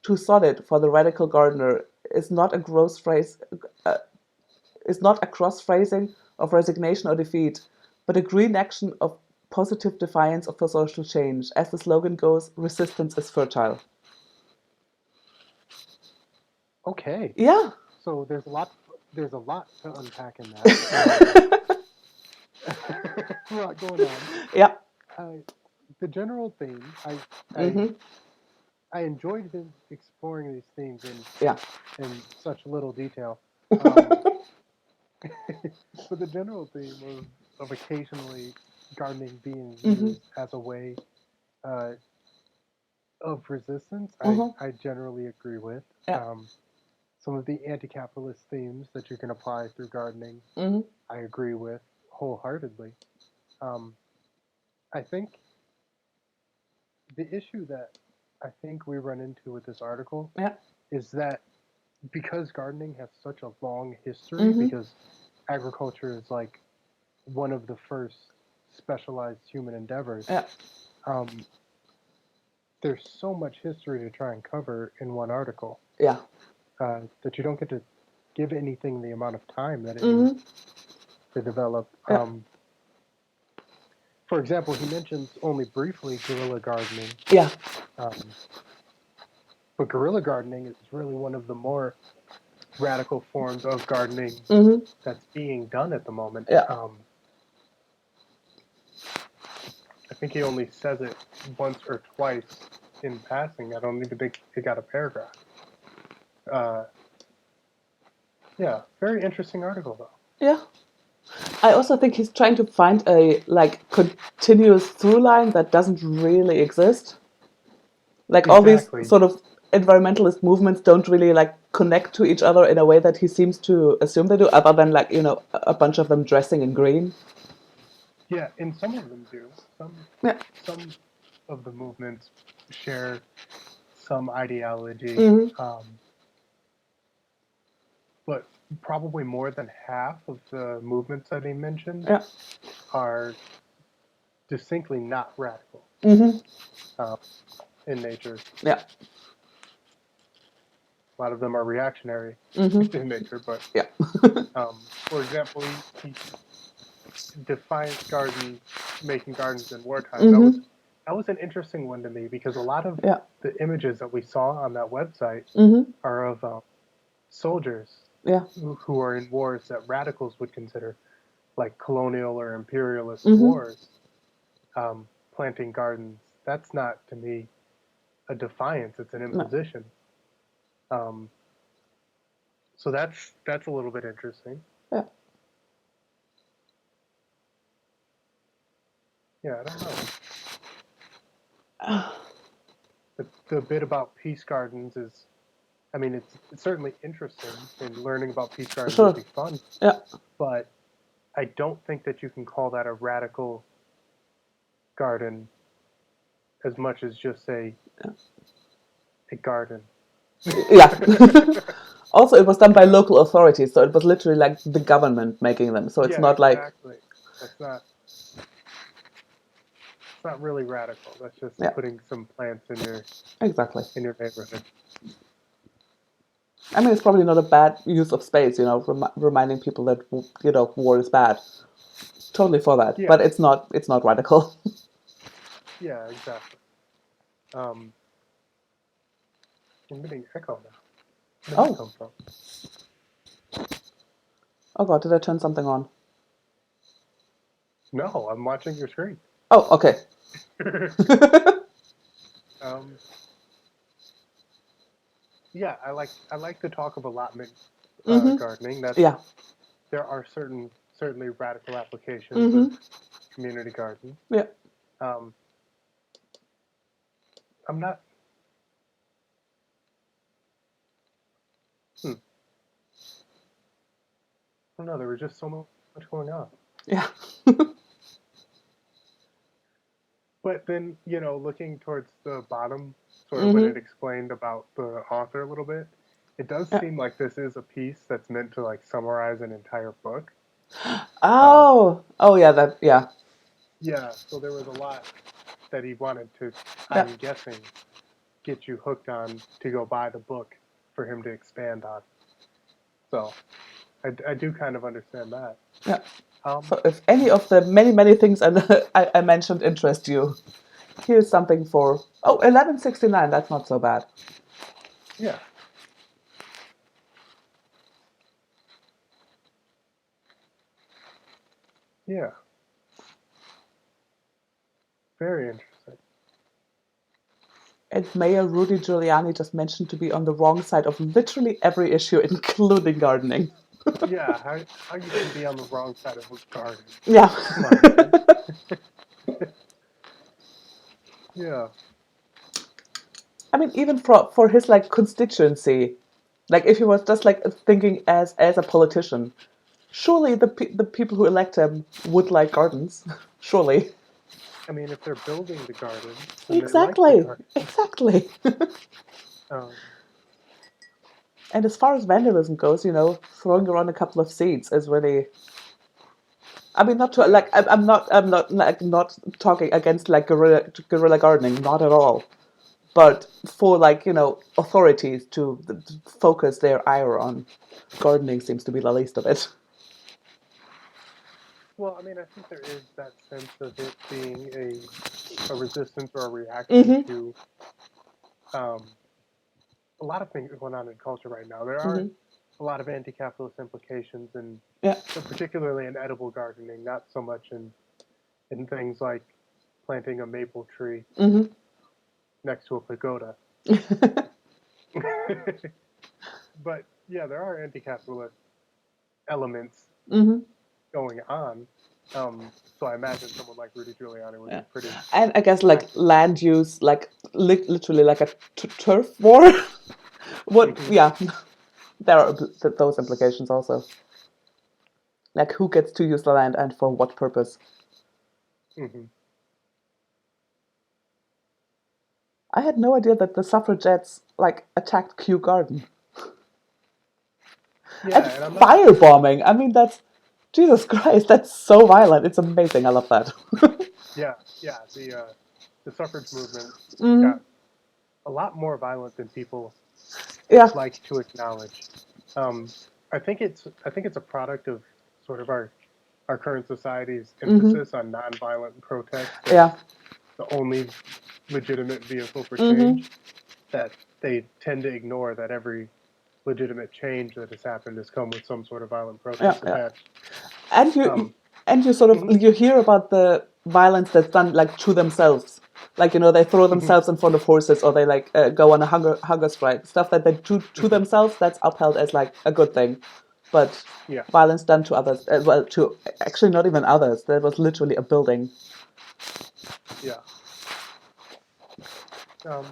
Too solid for the radical gardener is not a cross phrasing of resignation or defeat, but a green action of positive defiance of social change. As the slogan goes, resistance is fertile. Okay. Yeah. So there's a lot to unpack in that. A lot going on. Yeah. The general theme, I enjoyed him exploring these themes in such little detail. But the general theme of occasionally gardening being used as a way of resistance, I generally agree with. Yeah. Some of the anti-capitalist themes that you can apply through gardening, I agree with wholeheartedly. I think the issue that I think we run into with this article is that because gardening has such a long history, because agriculture is like one of the first specialized human endeavors, there's so much history to try and cover in one article. Yeah. That you don't get to give anything the amount of time that it needs to develop. For example, he mentions only briefly guerrilla gardening. Yeah. But guerrilla gardening is really one of the more radical forms of gardening that's being done at the moment. Yeah. I think he only says it once or twice in passing. I don't even think he got a paragraph. Yeah, very interesting article though. Yeah. I also think he's trying to find a continuous through line that doesn't really exist. Like all these sort of environmentalist movements don't really connect to each other in a way that he seems to assume they do, other than a bunch of them dressing in green. Yeah, and some of them do. Some of the movements share some ideology, but probably more than half of the movements that he mentioned are distinctly not radical in nature. Yeah. A lot of them are reactionary in nature, but for example, he defines making gardens in wartime. That was an interesting one to me, because a lot of the images that we saw on that website are of soldiers who are in wars that radicals would consider like colonial or imperialist wars, planting gardens. That's not, to me, a defiance. It's an imposition. So that's a little bit interesting. Yeah, I don't know. The bit about peace gardens is, I mean, it's certainly interesting, and learning about peace gardens would be fun. Yeah. But I don't think that you can call that a radical garden as much as just a garden. Yeah. Also, it was done by local authorities, so it was literally like the government making them. So it's not like that's not really radical. That's just putting some plants in your exactly in your neighborhood. I mean, it's probably not a bad use of space, reminding people that, war is bad. Totally for that, Yeah, but it's not radical. yeah, exactly. Um, I'm getting echo now. Where did that Oh, come from? oh God, did I turn something on? No, I'm watching your screen. Oh, okay. um, yeah, I like to talk of allotment Mm-hmm. gardening. That's Yeah. There are certainly radical applications of Mm-hmm. community garden. Yeah. Um, I'm not. I don't know. There was just so much going on. Yeah. But then, looking towards the bottom, sort of when Mm-hmm. it explained about the author a little bit, it does Yeah. seem like this is a piece that's meant to like summarize an entire book. Um, Oh. Oh yeah. Yeah. yeah, so there was a lot that he wanted to, Yeah. I'm guessing, get you hooked on to go buy the book for him to expand on. So I do kind of understand that. Yeah. Um, So if any of the many, many things I mentioned interest you, here's something for 1169. That's not so bad. yeah, yeah, very interesting. And Mayor Rudy Giuliani just mentioned to be on the wrong side of literally every issue, including gardening. Yeah, how you can be on the wrong side of a garden. Yeah. Come on, man. Yeah. I mean, even for his like constituency, like if he was just like thinking as a politician, surely the people who elect him would like gardens. Surely. I mean, if they're building the garden, then they like the Exactly. garden. Exactly. Um, And as far as vandalism goes, throwing around a couple of seeds is really. I mean, not to yeah. like. I'm not like not talking against like guerrilla gardening, not at all. But for like authorities to focus their ire on gardening seems to be the least of it. Well, I mean, I think there is that sense of it being a resistance or a reaction Mm-hmm. to um, a lot of things going on in culture right now. There are Mm-hmm. a lot of anti-capitalist implications, and Yeah. particularly in edible gardening, not so much in things like planting a maple tree Mm-hmm. next to a pagoda. But yeah, there are anti-capitalist elements Mm-hmm. going on. So I imagine someone like Rudy Giuliani would Yeah. be pretty And I guess like active. land use, like literally like a turf war. What? Hmm. Yeah, there are those implications also. Like who gets to use the land and for what purpose? Hmm. I had no idea that the suffragettes like attacked Kew Garden and Yeah, and I'm not. firebombing. I mean, that's Jesus Christ. That's so violent. It's amazing. I love that. Yeah, yeah. The suffrage movement Mm, got a lot more violent than people yeah. like to acknowledge. Um, I think it's a product of sort of our current society's Hmm. emphasis on nonviolent protest as Yeah. the only legitimate vehicle for Hmm. change. That they tend to ignore that every legitimate change that has happened has come with some sort of violent Yeah. protest Yeah. attached. And you Um, and you sort of mhm, you hear about the violence that's done like to themselves, like they throw mhm, themselves in front of horses, or they like go on a hunger strike, stuff that they do to mhm. themselves, that's upheld as like a good thing. But Yeah, violence done to others, well, to actually not even others, there was literally a building. yeah. Um,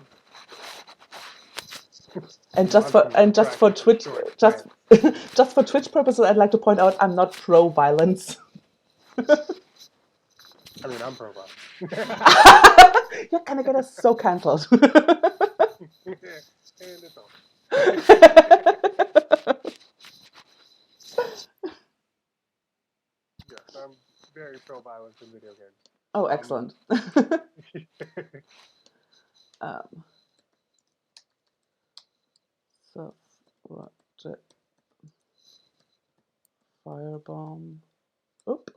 And I'm launching my just for tractor to Twitch, destroy just plants. just for Twitch purposes, I'd like to point out I'm not pro violence. I mean, I'm pro violence. You're gonna get us so cancelled. And it's over. Yes, I'm very pro violence in video games. Oh, Um, excellent. Um, so Project Firebomb. Oop.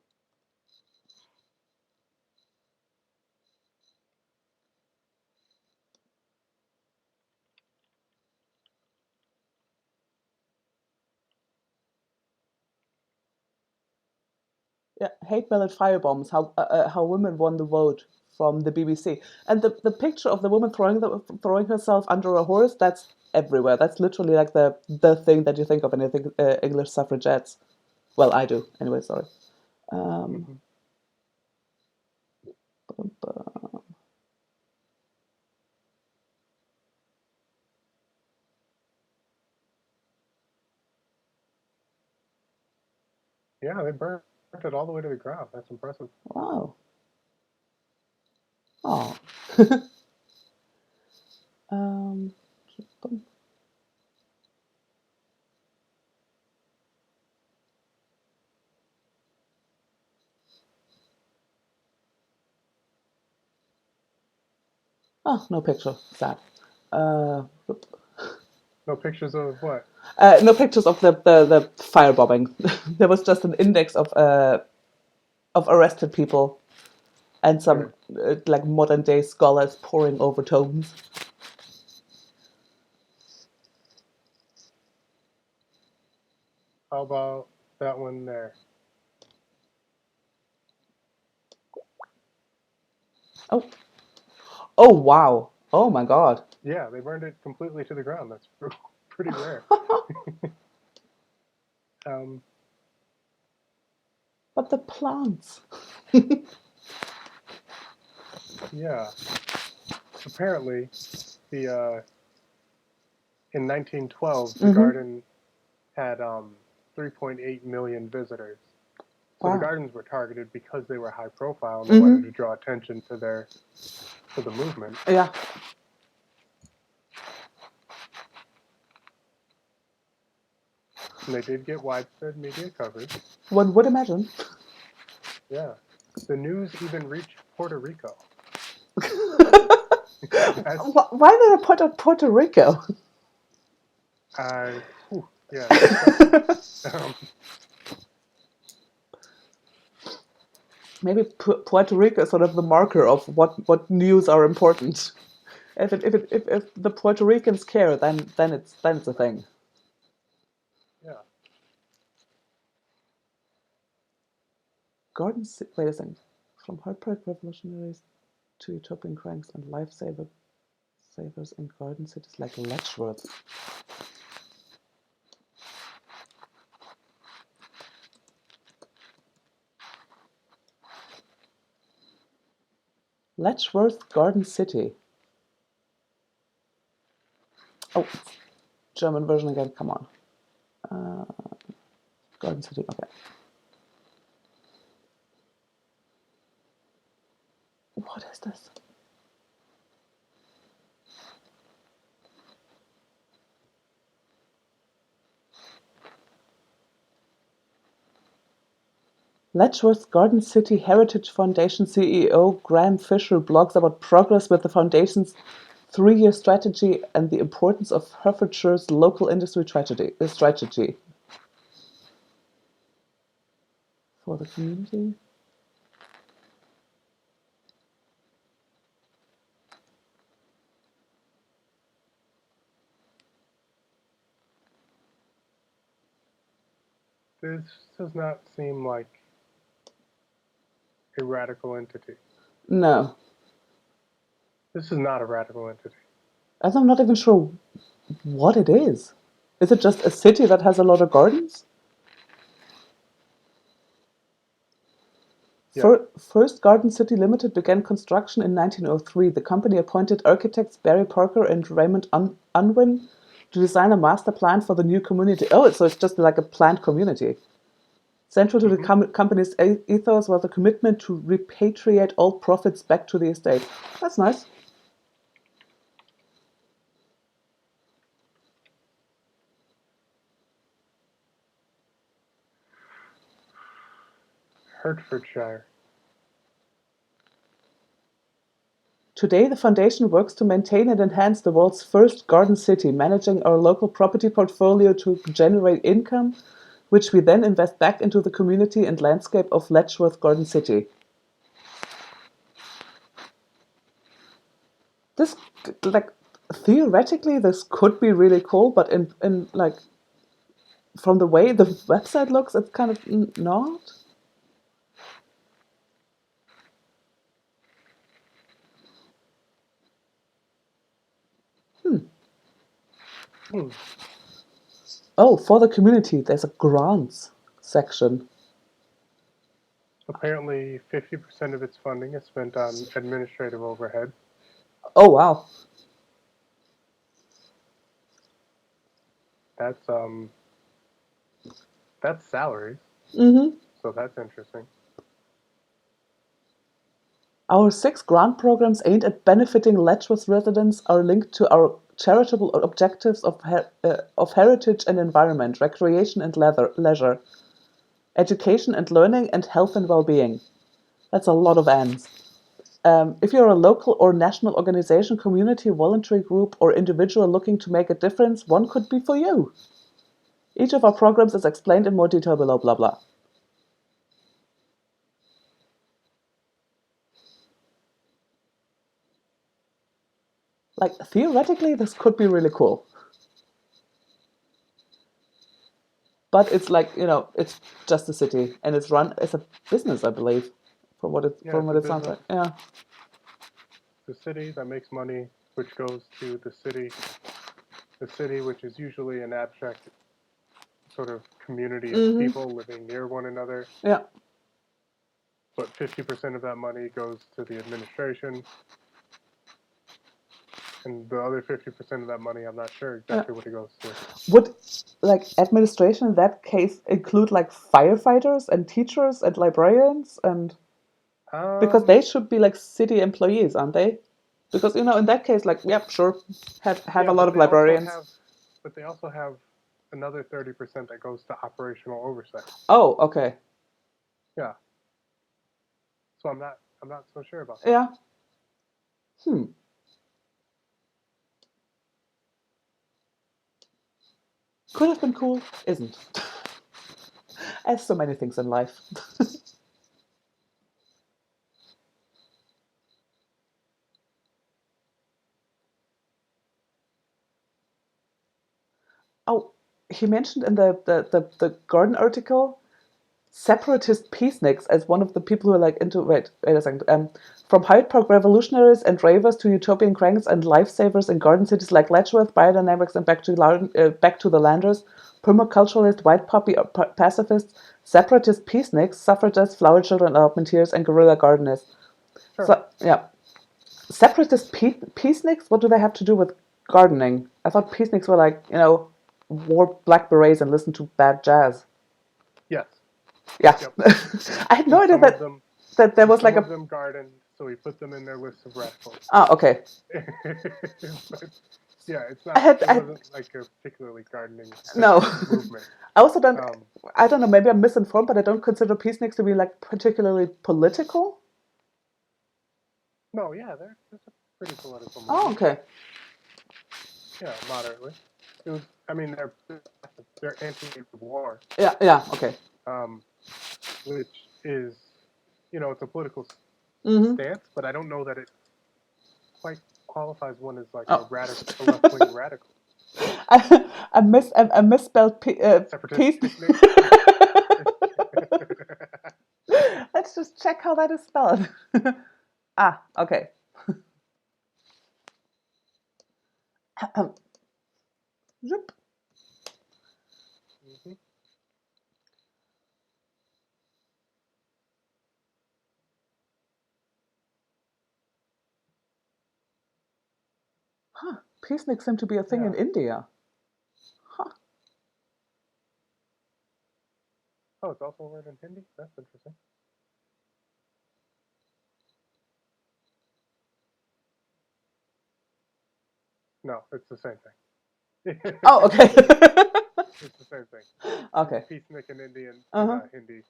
Yeah, hate mail and firebombs. How women won the vote from the BBC, and the picture of the woman throwing herself under a horse. That's everywhere. That's literally like the thing that you think of when you think English suffragettes. Well, I do anyway. Sorry. Um, Mm-hmm. Yeah, they burnt it all the way to the ground. That's impressive. wow. Oh. um, oh, no picture. Sad. Uh, No pictures of what? no pictures of the firebombing. There was just an index of arrested people and some Sure. like modern day scholars poring over tomes. How about that one there? Oh, oh wow! Oh my God! Yeah, they burned it completely to the ground. That's pretty rare. Um, But the plants. yeah. Apparently, the in 1912, the Mm-hmm. garden had 3.8 million visitors. So the Wow. gardens were targeted because they were high profile and they wanted Mm-hmm. to draw attention to the movement. Yeah. And they did get widespread media coverage. One would imagine. Yeah. The news even reached Puerto Rico. As Why did I put up Puerto Rico? yeah, good question. Um, Maybe Puerto Rico is sort of the marker of what news are important. If the Puerto Ricans care, then it's a thing. yeah. Wait a second. From heartbreak revolutionaries to utopian cranks and savers in garden cities like Letchworth. Letchworth Garden City. Oh, German version again. Come on. Garden City. Okay. What is this? Letchworth Garden City Heritage Foundation CEO Graham Fisher blogs about progress with the foundation's three-year strategy and the importance of Hertfordshire's local industry strategy for the community. This does not seem like a radical entity. No, This is not a radical entity. and I'm not even sure what it is. Is it just a city that has a lot of gardens? Yeah. First Garden City Limited began construction in 1903. The company appointed architects Barry Parker and Raymond Unwin to design a master plan for the new community. Oh, so it's just like a planned community. Central to the Mm-hmm. company's ethos was a commitment to repatriate all profits back to the estate. That's nice. Hertfordshire. Today, the foundation works to maintain and enhance the world's first garden city, managing our local property portfolio to generate income, which we then invest back into the community and landscape of Letchworth Garden City. This, like, theoretically, this could be really cool, but in like, from the way the website looks, it's kind of not. Oh, for the community, there's a grants section. Apparently, 50% of its funding is spent on administrative overhead. Oh, wow. That's salaries. Mm-hmm. So that's interesting. Our 6 grant programs aimed at benefiting Letchworth residents are linked to our charitable objectives of heritage and environment, recreation and leisure, education and learning, and health and well-being. That's a lot of N's. If you're a local or national organization, community, voluntary group, or individual looking to make a difference, one could be for you. Each of our programs is explained in more detail below, blah, blah. Like, theoretically, this could be really cool. But it's like, it's just a city, and it's run as a business, I believe, from what it sounds like. Yeah. The city that makes money, which goes to the city which is usually an abstract sort of community of people living near one another. Yeah. But 50% of that money goes to the administration, and the other 50% of that money, I'm not sure exactly what it goes to. Would, like, administration in that case include, like, firefighters and teachers and librarians? And because they should be, like, city employees, aren't they? Because, in that case, like, yeah, sure, have a lot of librarians. But they also have another 30% that goes to operational oversight. Oh, okay. Yeah. So I'm not so sure about that. Yeah. Could have been cool, isn't. As so many things in life. Oh, he mentioned in the garden article separatist peaceniks as one of the people who are like into. Wait a second. From Hyde Park revolutionaries and ravers to utopian cranks and lifesavers in garden cities like Letchworth, biodynamics, and back to the landers, permaculturalist, white poppy pacifists, separatist peaceniks, suffragists, flower children, volunteers, and guerrilla gardeners. Sure. So yeah, separatist peaceniks. What do they have to do with gardening? I thought peaceniks were like wore black berets and listened to bad jazz. Yes. Yeah. Yep. I had no idea that there was like some of them garden, so we put them in their list of radicals. Ah, okay. But, yeah, it wasn't like a particularly gardening movement. I also don't. I don't know. Maybe I'm misinformed, but I don't consider peaceniks to be like particularly political. No, yeah, they're a pretty political movement. Oh, okay. Yeah, moderately. It was. I mean, they're anti-war. Yeah. Okay. Which is, it's a political stance, but I don't know that it quite qualifies one as like a left-wing radical. I misspelled peace. Let's just check how that is spelled. Okay. Zip. Huh. Peaceniks seem to be a thing in India. Huh. Oh, it's also a word in Hindi? That's interesting. No, it's the same thing. Oh, okay. It's the same thing. Okay. Peacenik in Indian, Hindi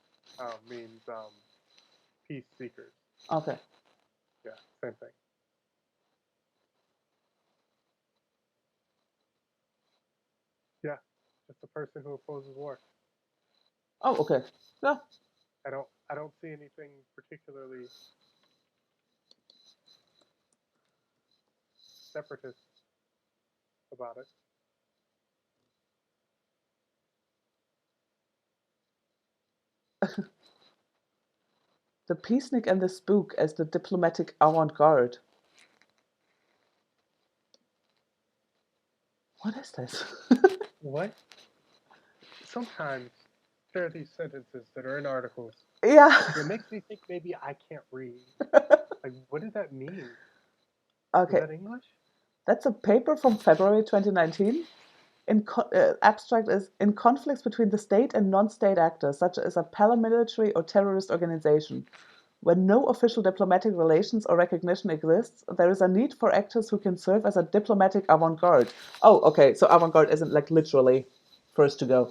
means peace seekers. Okay. Yeah, same thing. a person who opposes war. Oh, okay. Yeah. I don't see anything particularly separatist about it. The peacenik and the spook as the diplomatic avant-garde. What is this? What? Sometimes there are these sentences that are in articles Yeah. that makes me think maybe I can't read. Like, what does that mean? Is Okay. that English? That's a paper from February 2019. Abstract is in conflicts between the state and non-state actors, such as a paramilitary or terrorist organization. When no official diplomatic relations or recognition exists, there is a need for actors who can serve as a diplomatic avant-garde. Oh, okay, so avant-garde isn't like literally first to go.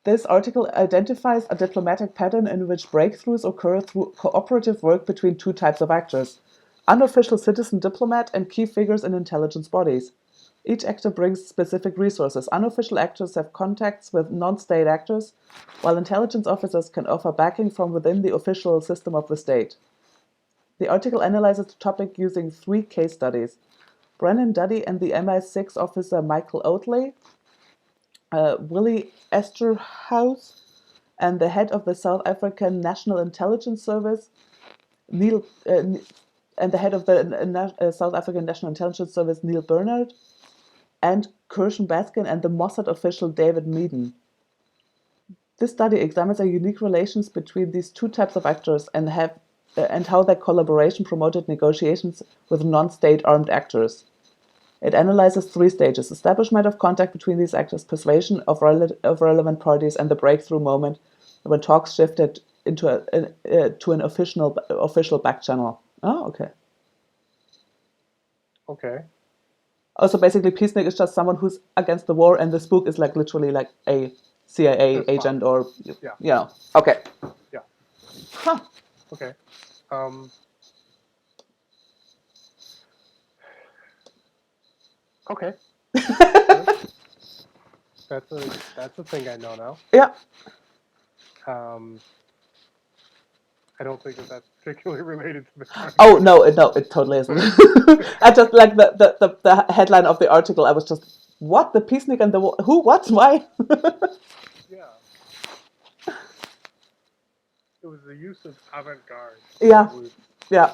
This article identifies a diplomatic pattern in which breakthroughs occur through cooperative work between two types of actors: unofficial citizen diplomat and key figures in intelligence bodies. Each actor brings specific resources. Unofficial actors have contacts with non-state actors, while intelligence officers can offer backing from within the official system of the state. The article analyzes the topic using 3 case studies. Brennan Duddy and the MI6 officer Michael Oatley, Willie Esterhaus, and the head of the South African National Intelligence Service, Neil, and the head of the South African National Intelligence Service, Neil Bernard, and Kirshen Baskin and the Mossad official David Meaden. This study examines the unique relations between these two types of actors and how their collaboration promoted negotiations with non-state armed actors. It analyzes 3 stages: establishment of contact between these actors, persuasion of relevant parties, and the breakthrough moment when talks shifted to an official back channel. Oh, okay. Okay. Oh, so basically, peacenik is just someone who's against the war, and the spook is like literally like a CIA agent or Yeah. Okay. Yeah. Huh. Okay. Okay. That's a thing I know now. Yeah. I don't think that's particularly related to the content. Oh no, it totally isn't. I just like the headline of the article. I was just, what, the peacenik and the war? Who? What? Why? Yeah. It was the use of avant-garde. Yeah. Yeah.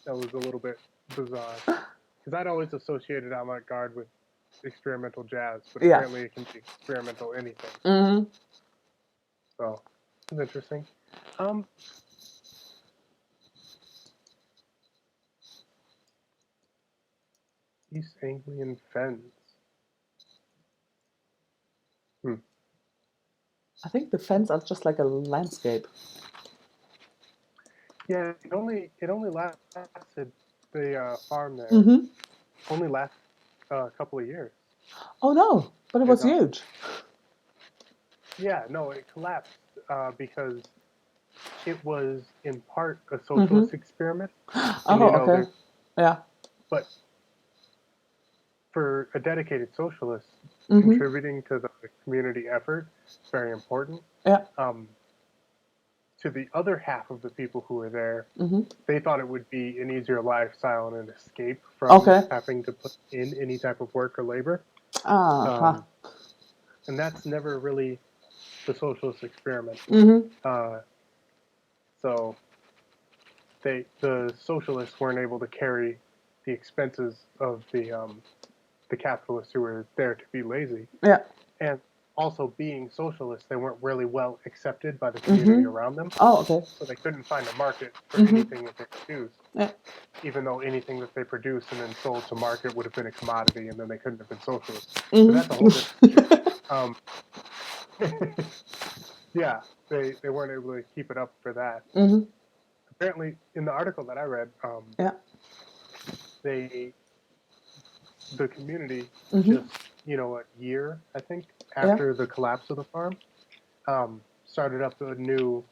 That was a little bit bizarre. Because I'd always associated avant-garde with experimental jazz, but Yeah. apparently it can be experimental anything. Mm-hmm. So, it's interesting. East Anglian Fens. I think the fens are just like a landscape. Yeah, it only lasted the farm there. Mm-hmm. Only last a couple of years. Oh no, but it was huge. Yeah, no, it collapsed because it was in part a socialist experiment. And, Okay. Yeah. But for a dedicated socialist, contributing to the community effort is very important. Yeah. To the other half of the people who were there, they thought it would be an easier lifestyle and an escape from having to put in any type of work or labor. And that's never really the socialist experiment. So the socialists weren't able to carry the expenses of the capitalists who were there to be lazy. Yeah. And also being socialists, they weren't really well accepted by the community around them. Oh, okay. So they couldn't find a market for anything that they produced. Yeah. Even though anything that they produced and then sold to market would have been a commodity, and then they couldn't have been socialists. So that's a whole different issue. Yeah, they weren't able to keep it up for that. Apparently, in the article that I read, the community just a year, I think, after the collapse of the farm, started up a new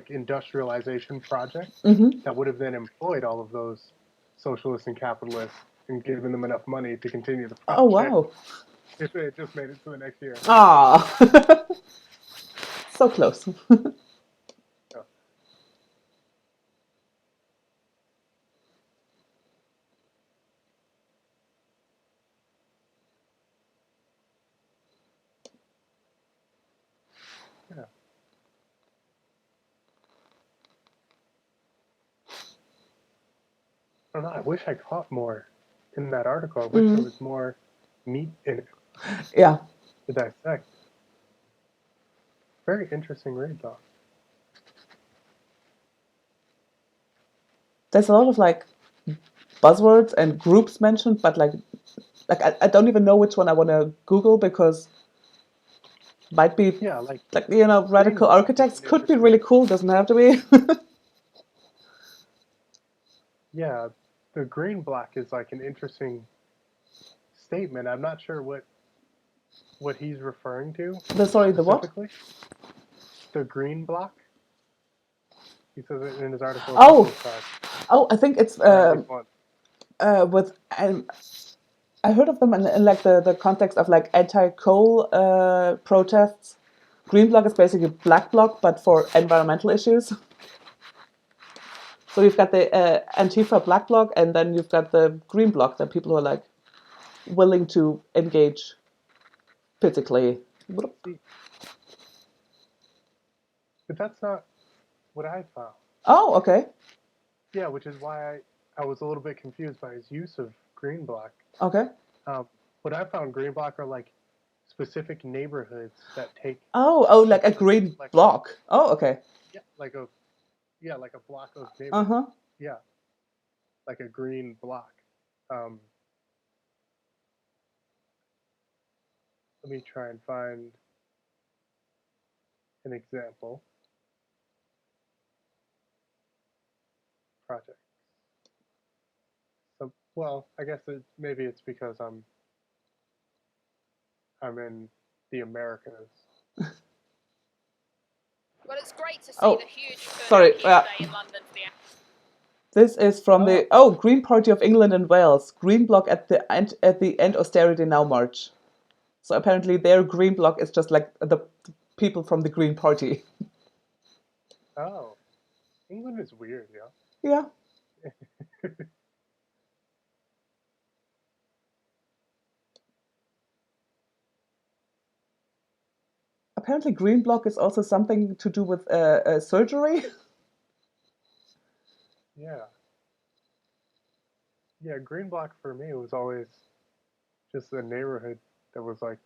industrialization project that would have then employed all of those socialists and capitalists and given them enough money to continue the project. Oh wow. If it just made it to the next year. Ah, so close. Oh. Yeah. I don't know. I wish I caught more in that article. I wish there was more meat in it Yeah. to dissect. Very interesting read, though. There's a lot of like buzzwords and groups mentioned, but like I don't even know which one I want to Google because might be Yeah, like green radical block is architects an could be interesting. really cool. Doesn't have to be. Yeah, the green block is like an interesting statement. I'm not sure what he's referring to The what? specifically. The green block. He says it in his article a couple Oh, of times, I think it's or at least once. with I heard of them in like the context of like anti-coal protests. Green bloc is basically black bloc, but for environmental issues. So you've got the Antifa black bloc, and then you've got the green bloc, that people who are like willing to engage physically. See, but that's not what I found. Oh, okay. Yeah, which is why I was a little bit confused by his use of green block. Okay. What I found green block are like specific neighborhoods that take Like a green like block. Oh, okay. like a block of Uh neighborhoods. huh. Yeah, like a green block. Um, let me try and find an example project. So, well, I guess maybe it's because I'm in the Americas. Well, it's great to see Oh, the huge sorry. turnout here today in London for the. This is from Oh, the Green Party of England and Wales. Green Bloc at the end austerity now march. So apparently their Green Bloc is just like the people from the Green Party. oh, England is weird, Yeah. yeah. Apparently Green Bloc is also something to do with surgery. Yeah. Yeah, green block for me was always just a neighborhood that was like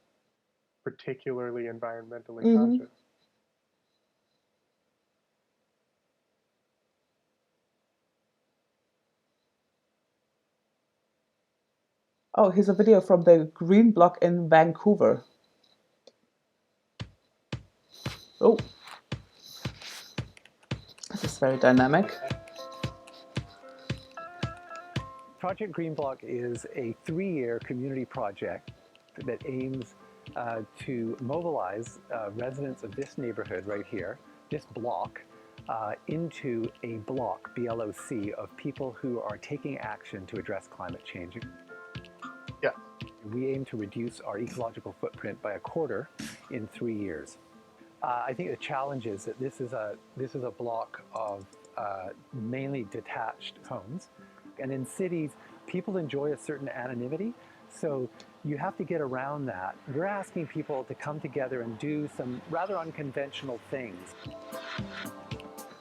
particularly environmentally Hmm. conscious. Oh, here's a video from the Green Bloc in Vancouver. Oh, this is very dynamic. Project Green Block is a 3-year community project that aims to mobilize residents of this neighborhood right here, this block, into a block, BLOC, of people who are taking action to address climate change. Yeah. We aim to reduce our ecological footprint by a quarter in 3 years. I think the challenge is that this is a block of mainly detached homes, and in cities, people enjoy a certain anonymity. So you have to get around that. We're asking people to come together and do some rather unconventional things.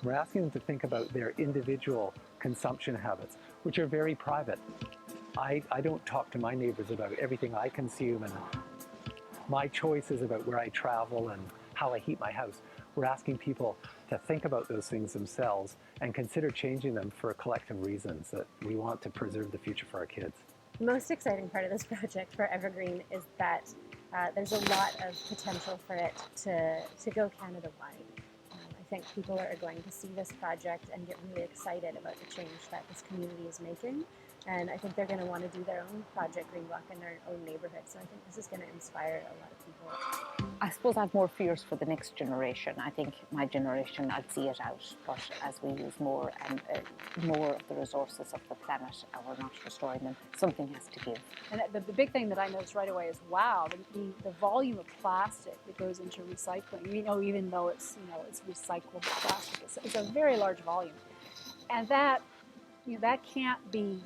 We're asking them to think about their individual consumption habits, which are very private. I don't talk to my neighbors about everything I consume and my choices about where I travel and how I heat my house. We're asking people to think about those things themselves and consider changing them for collective reasons, that we want to preserve the future for our kids. The most exciting part of this project for Evergreen is that there's a lot of potential for it to go Canada-wide. I think people are going to see this project and get really excited about the change that this community is making. And I think they're going to want to do their own Project Green Block in their own neighborhood. So I think this is going to inspire a lot of people. suppose I have more fears for the next generation. I think my generation, I'd see it out, but as we use more and more of the resources of the planet, and we're not restoring them, something has to give. And the big thing that I noticed right away is, wow, the volume of plastic that goes into recycling. Even though it's it's recyclable plastic, it's a very large volume, and that that can't be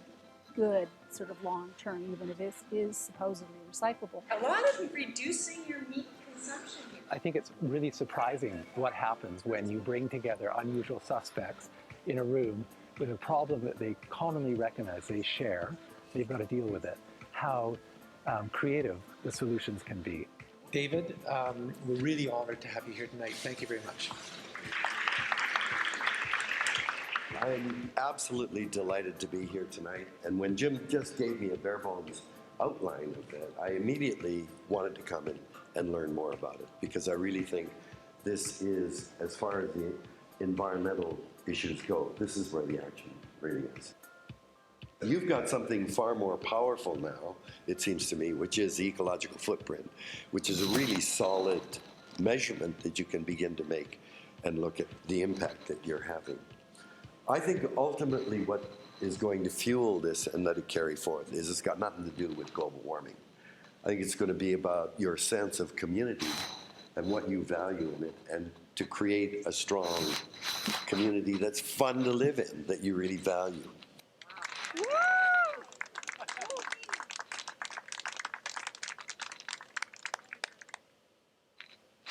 good sort of long term, even if it is supposedly recyclable. A lot of reducing your meat consumption. I think it's really surprising what happens when you bring together unusual suspects in a room with a problem that they commonly recognize they share. They've got to deal with it. How creative the solutions can be. David, we're really honored to have you here tonight. Thank you very much. I'm absolutely delighted to be here tonight. And when Jim just gave me a bare bones outline of it, I immediately wanted to come in and learn more about it, because I really think this is, as far as the environmental issues go, this is where the action really is. You've got something far more powerful now, it seems to me, which is the ecological footprint, which is a really solid measurement that you can begin to make and look at the impact that you're having. I think ultimately what is going to fuel this and let it carry forth is it's got nothing to do with global warming. I think it's going to be about your sense of community and what you value in it, and to create a strong community that's fun to live in, that you really value.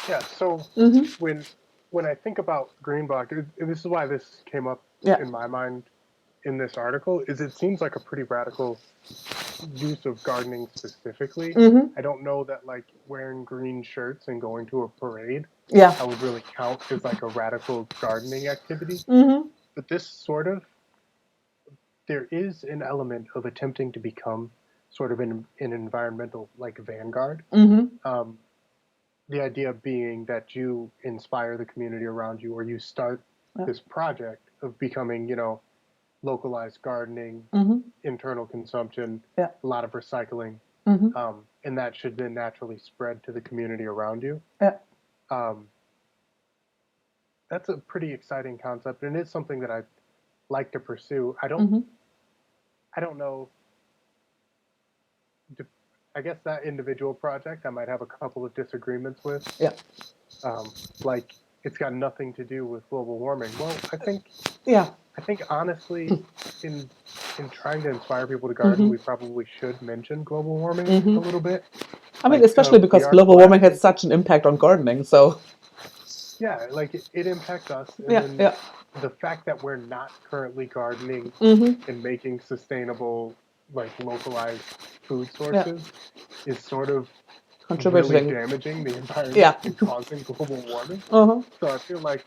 Yeah, so when I think about green block, and this is why this came up in my mind in this article, is it seems like a pretty radical use of gardening specifically. I don't know that like wearing green shirts and going to a parade, I would really count as like a radical gardening activity. But this sort of, there is an element of attempting to become sort of an environmental like vanguard. The idea being that you inspire the community around you, or you start this project of becoming, localized gardening, internal consumption, a lot of recycling, and that should then naturally spread to the community around you. That's a pretty exciting concept, and it's something that I'd like to pursue. I don't know. I guess that individual project I might have a couple of disagreements with. Like it's got nothing to do with global warming. Well, I think honestly, in trying to inspire people to garden, we probably should mention global warming a little bit. I mean, especially because global warming has such an impact on gardening. So yeah, like it impacts us. And then the fact that we're not currently gardening and making sustainable, like localized food sources is sort of really damaging the environment and causing global warming. So I feel like,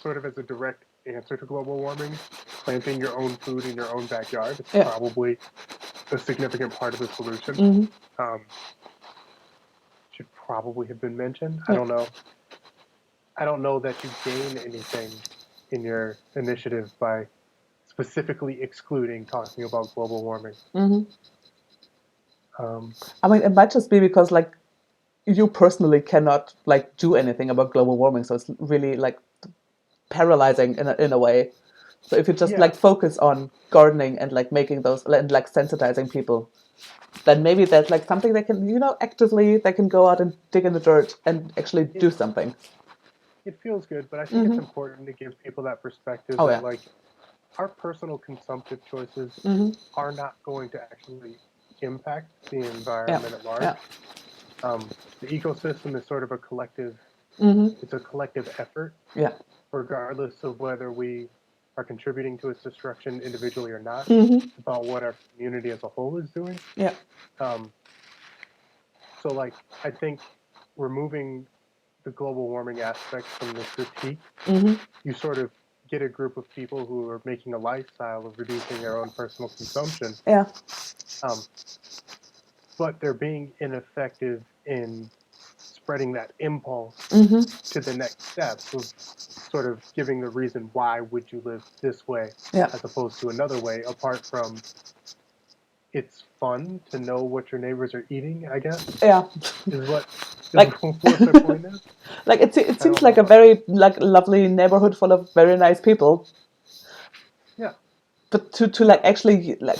sort of as a direct answer to global warming, planting your own food in your own backyard is probably a significant part of the solution. Should probably have been mentioned. I don't know. I don't know that you gain anything in your initiative by specifically excluding talking about global warming. I mean, it might just be because like you personally cannot like do anything about global warming, so it's really like paralyzing in a way. So if you just like focus on gardening and like making those and like sensitizing people, then maybe there's like something they can, actively they can go out and dig in the dirt and actually do something. It feels good, but I think it's important to give people that perspective that like our personal consumptive choices are not going to actually impact the environment at large. The ecosystem is sort of a collective, it's a collective effort, regardless of whether we are contributing to its destruction individually or not. It's about what our community as a whole is doing. So like, I think removing the global warming aspect from the critique, you sort of get a group of people who are making a lifestyle of reducing their own personal consumption. But they're being ineffective in spreading that impulse to the next step of sort of giving the reason why would you live this way as opposed to another way, apart from it's fun to know what your neighbors are eating, I guess. Is what Like, what the point is? like it I seems don't like know a about very like lovely neighborhood full of very nice people, Yeah, but to like actually like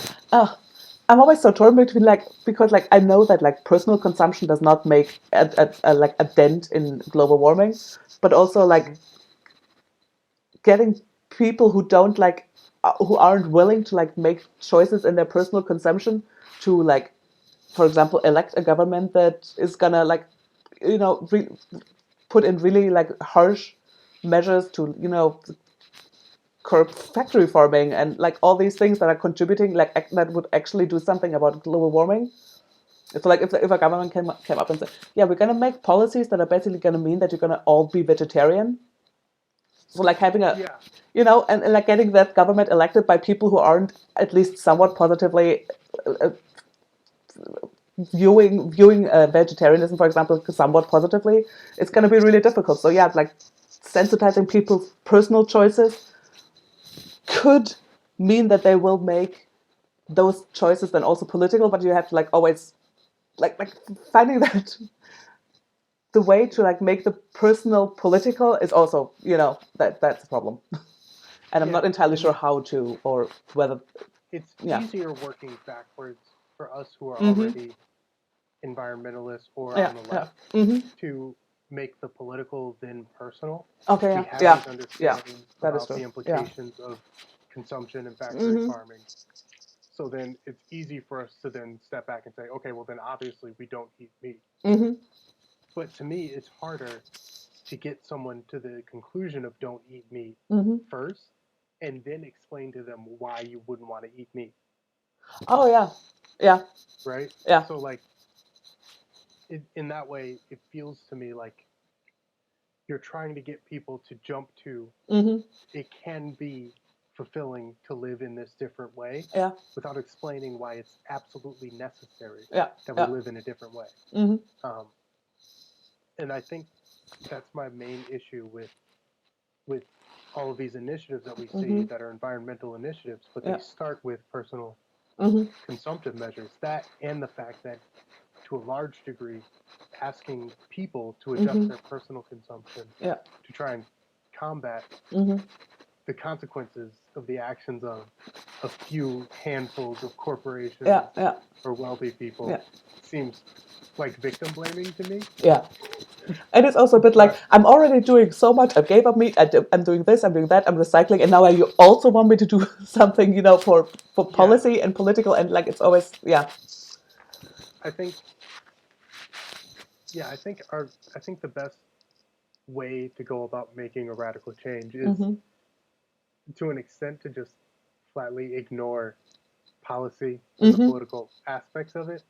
I'm always so torn between like because like I know that like personal consumption does not make like a dent in global warming, but also like getting people who don't like who aren't willing to like make choices in their personal consumption to like, for example, elect a government that is gonna like put in really like harsh measures to curb factory farming and like all these things that are contributing like that would actually do something about global warming. It's like if a government came up and said, yeah, we're gonna make policies that are basically gonna mean that you're gonna all be vegetarian. So like having a yeah, and like getting that government elected by people who aren't at least somewhat positively viewing vegetarianism, for example, somewhat positively, it's going to be really difficult. So yeah, like sensitizing people's personal choices could mean that they will make those choices then also political, but you have to like always like finding that the way to like make the personal political is also that's a problem. And I'm yeah. not entirely And sure how to or whether it's yeah. easier working backwards for us who are Mm-hmm. already environmentalists or Yeah, on the yeah. left Mm-hmm. to make the political then personal. Okay, We yeah, have yeah, these yeah. understandings That is about true. the Yeah. implications of consumption and factory Mm-hmm. farming. So then it's easy for us to then step back and say, okay, well then obviously we don't eat meat. Mm-hmm. But to me, it's harder to get someone to the conclusion of don't eat meat Mm-hmm. first and then explain to them why you wouldn't want to eat meat. Oh yeah, yeah, Right? yeah. So like in that way, it feels to me like you're trying to get people to jump to Mm-hmm. it can be fulfilling to live in this different way Yeah, without explaining why it's absolutely necessary yeah, that we yeah. live in a different way. Mm-hmm. And I think that's my main issue with all of these initiatives that we see Mm-hmm. that are environmental initiatives, but Yeah. they start with personal Mm-hmm. consumptive measures. That and the fact that to a large degree, asking people to adjust Mm-hmm. their personal consumption Yeah. to try and combat Mm-hmm. the consequences of the actions of a few handfuls of corporations Yeah, yeah, or wealthy people yeah, seems like victim blaming to me. yeah. And it's also a bit like But I'm already doing so much. I gave up meat. I'm doing this. I'm doing that. I'm recycling, and now you also want me to do something, for yeah, policy and political, and like it's always I think I think the best way to go about making a radical change is Mm-hmm. to an extent to just flatly ignore policy and the Mm-hmm. political aspects of it,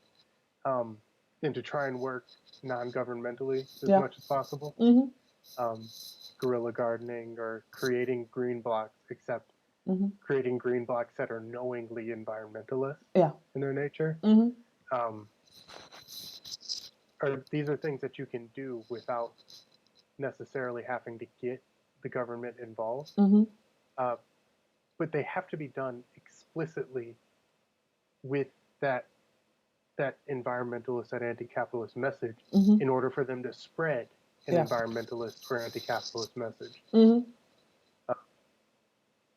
and to try and work non-governmentally as Yeah. much as possible. Mm-hmm. Guerrilla gardening or creating green blocks, except Mm-hmm. creating green blocks that are knowingly environmentalist Yeah. in their nature. Mm-hmm. These are things that you can do without necessarily having to get the government involved. Mm-hmm. But they have to be done explicitly with that environmentalist, that anti-capitalist message, Mm-hmm. in order for them to spread an Yeah. environmentalist or anti-capitalist message. Mm-hmm.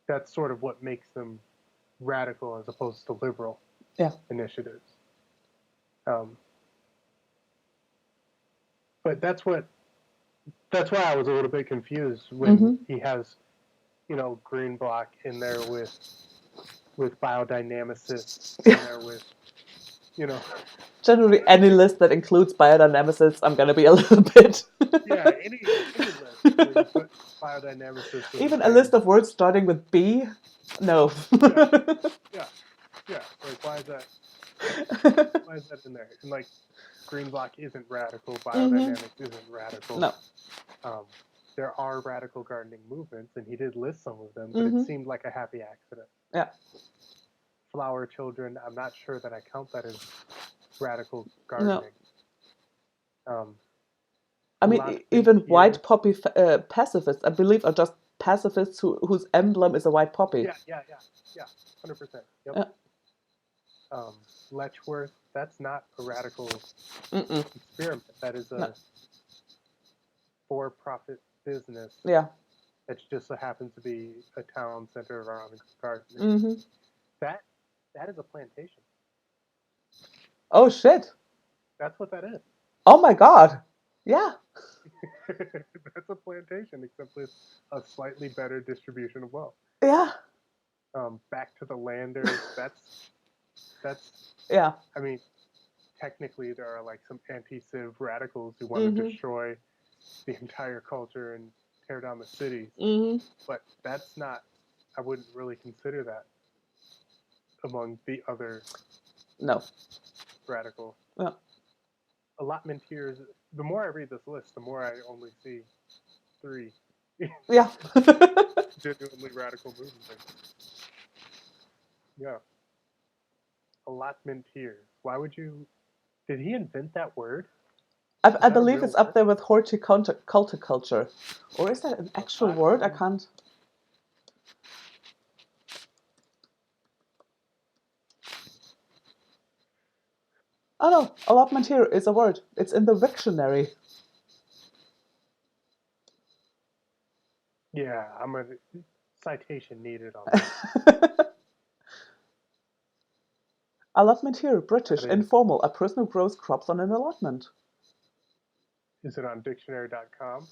That's sort of what makes them radical as opposed to liberal Yeah. initiatives. But that's why I was a little bit confused when Mm-hmm. he has, green block in there with biodynamicists in there with, Generally, any list that includes biodynamicists, I'm gonna be a little bit. yeah, any list where you put biodynamicists in Even the a list thing. of words starting with B. No. Yeah. Like why is that in there? And like green block isn't radical, biodynamics isn't radical. No. There are radical gardening movements, and he did list some of them, but it seemed like a happy accident. Yeah. Flower children, I'm not sure that I count that as radical gardening. No. I mean, even white poppy pacifists, I believe, are just pacifists whose emblem is a white poppy. Yeah, 100%. Yep. Yeah. Letchworth, That's not a radical Mm-mm. experiment. That is a No. for-profit business Yeah. that just so happens to be a town center around gardening. Mm-hmm. That is a plantation. Oh shit. That's what that is. Oh my god. Yeah. That's a plantation, except with a slightly better distribution of wealth. Yeah. Back to the landers. That's. Yeah. I mean, technically, there are like some anti-civ radicals who want to destroy the entire culture and tear down the cities. Mm-hmm. But that's not. I wouldn't really consider that among the other No. radicals. Yeah. Allotmenteers. The more I read this list, the more I only see 3 Yeah. genuinely radical movements. Yeah. Allotmenteers. Why would you? Did he invent that word? I that a believe real it's up word? there with horti counterculture. Or is that an actual word? I can't. Oh no, allotment here is a word. It's in the dictionary. Yeah, I'm a citation needed on that. Allotment here, British, That is. informal, a person who grows crops on an allotment. Is it on dictionary.com?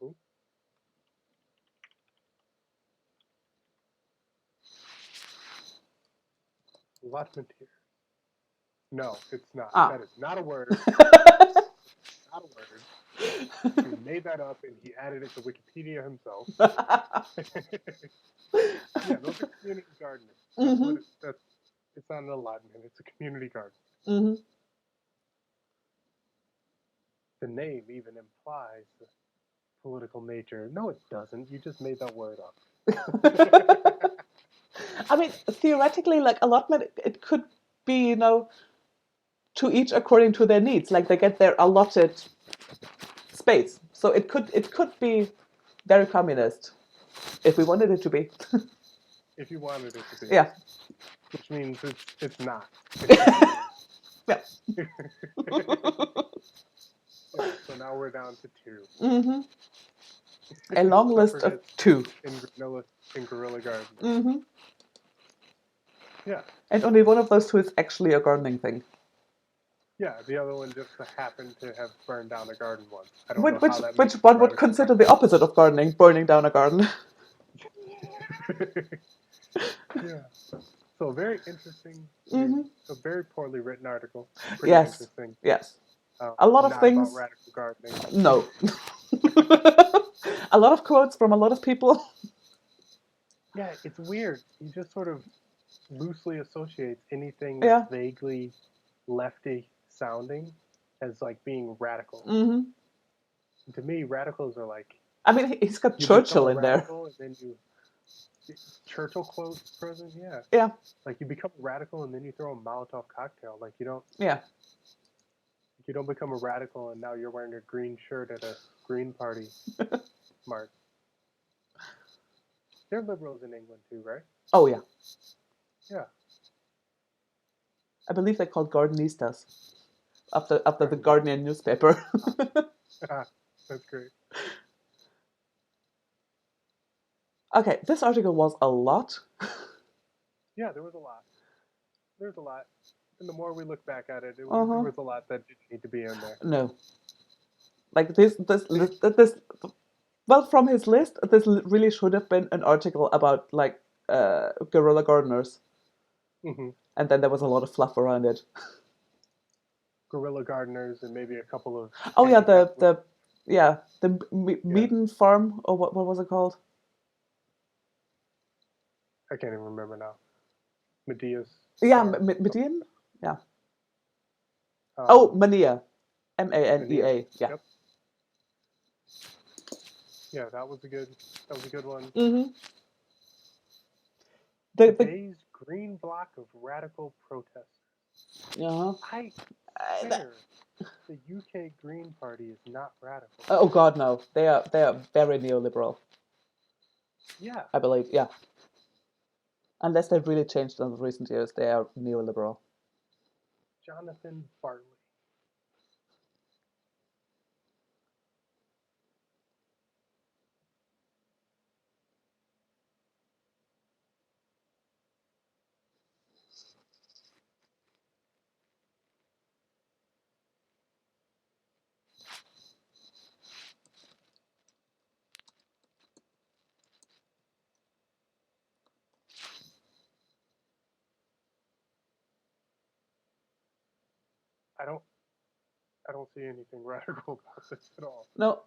Ooh. Allotmenteer. No, it's not. Ah. That is not a word. Not a word. He made that up and he added it to Wikipedia himself. Yeah, those are community gardeners. That's what it's not an allotment, it's a community garden. Mm-hmm. The name even implies the political nature. No, it doesn't. You just made that word up. I mean, theoretically, like allotment, it could be, to each according to their needs. Like they get their allotted space. So it could be very communist if we wanted it to be. If you wanted it to be. Yeah. Which means it's not. Yeah. Yeah, so now we're down to 2. Mm-hmm. A long list of 2. In guerrilla gardening. Mm-hmm. Yeah. And only one of those 2 is actually a gardening thing. Yeah, the other one just happened to have burned down a garden once. I don't Which know how that which makes one would consider the opposite of gardening, burning down a garden. Yeah. So very interesting. A very poorly written article. Pretty interesting. Yes. A lot of not things. About radical gardening. No. A lot of quotes from a lot of people. Yeah, it's weird. He just sort of loosely associates anything Yeah. that's vaguely lefty sounding as like being radical. Mm-hmm. To me, radicals are like. I mean, he's got Churchill in there. And then Churchill quotes present, yeah. Yeah. Like you become a radical and then you throw a Molotov cocktail. Like you don't. Yeah. You don't become a radical and now you're wearing a green shirt at a Green Party march. They're liberals in England too, right? Oh yeah. Yeah. I believe they're called Gardenistas, after the Guardian newspaper. That's great. Okay, this article was a lot. Yeah, there was a lot. There's a lot. And the more we look back at it, there was a lot that didn't need to be in there. No. Like this. Well, from his list, this really should have been an article about like guerrilla gardeners. Mm-hmm. And then there was a lot of fluff around it. Guerrilla gardeners and maybe a couple of. Oh yeah, the Meaden farm, or what was it called? I can't even remember now. Medea's. Yeah, Medean? Yeah. Manea. Manea. Yeah. Yep. Yeah, that was a good one. Mm-hmm. Today's green block of radical protesters. Yeah. I swear the UK Green Party is not radical. Oh God, no! They are very neoliberal. Yeah. I believe, yeah. Unless they've really changed in the recent years, they are neoliberal. Jonathan Bartley. I don't see anything radical about this at all. No.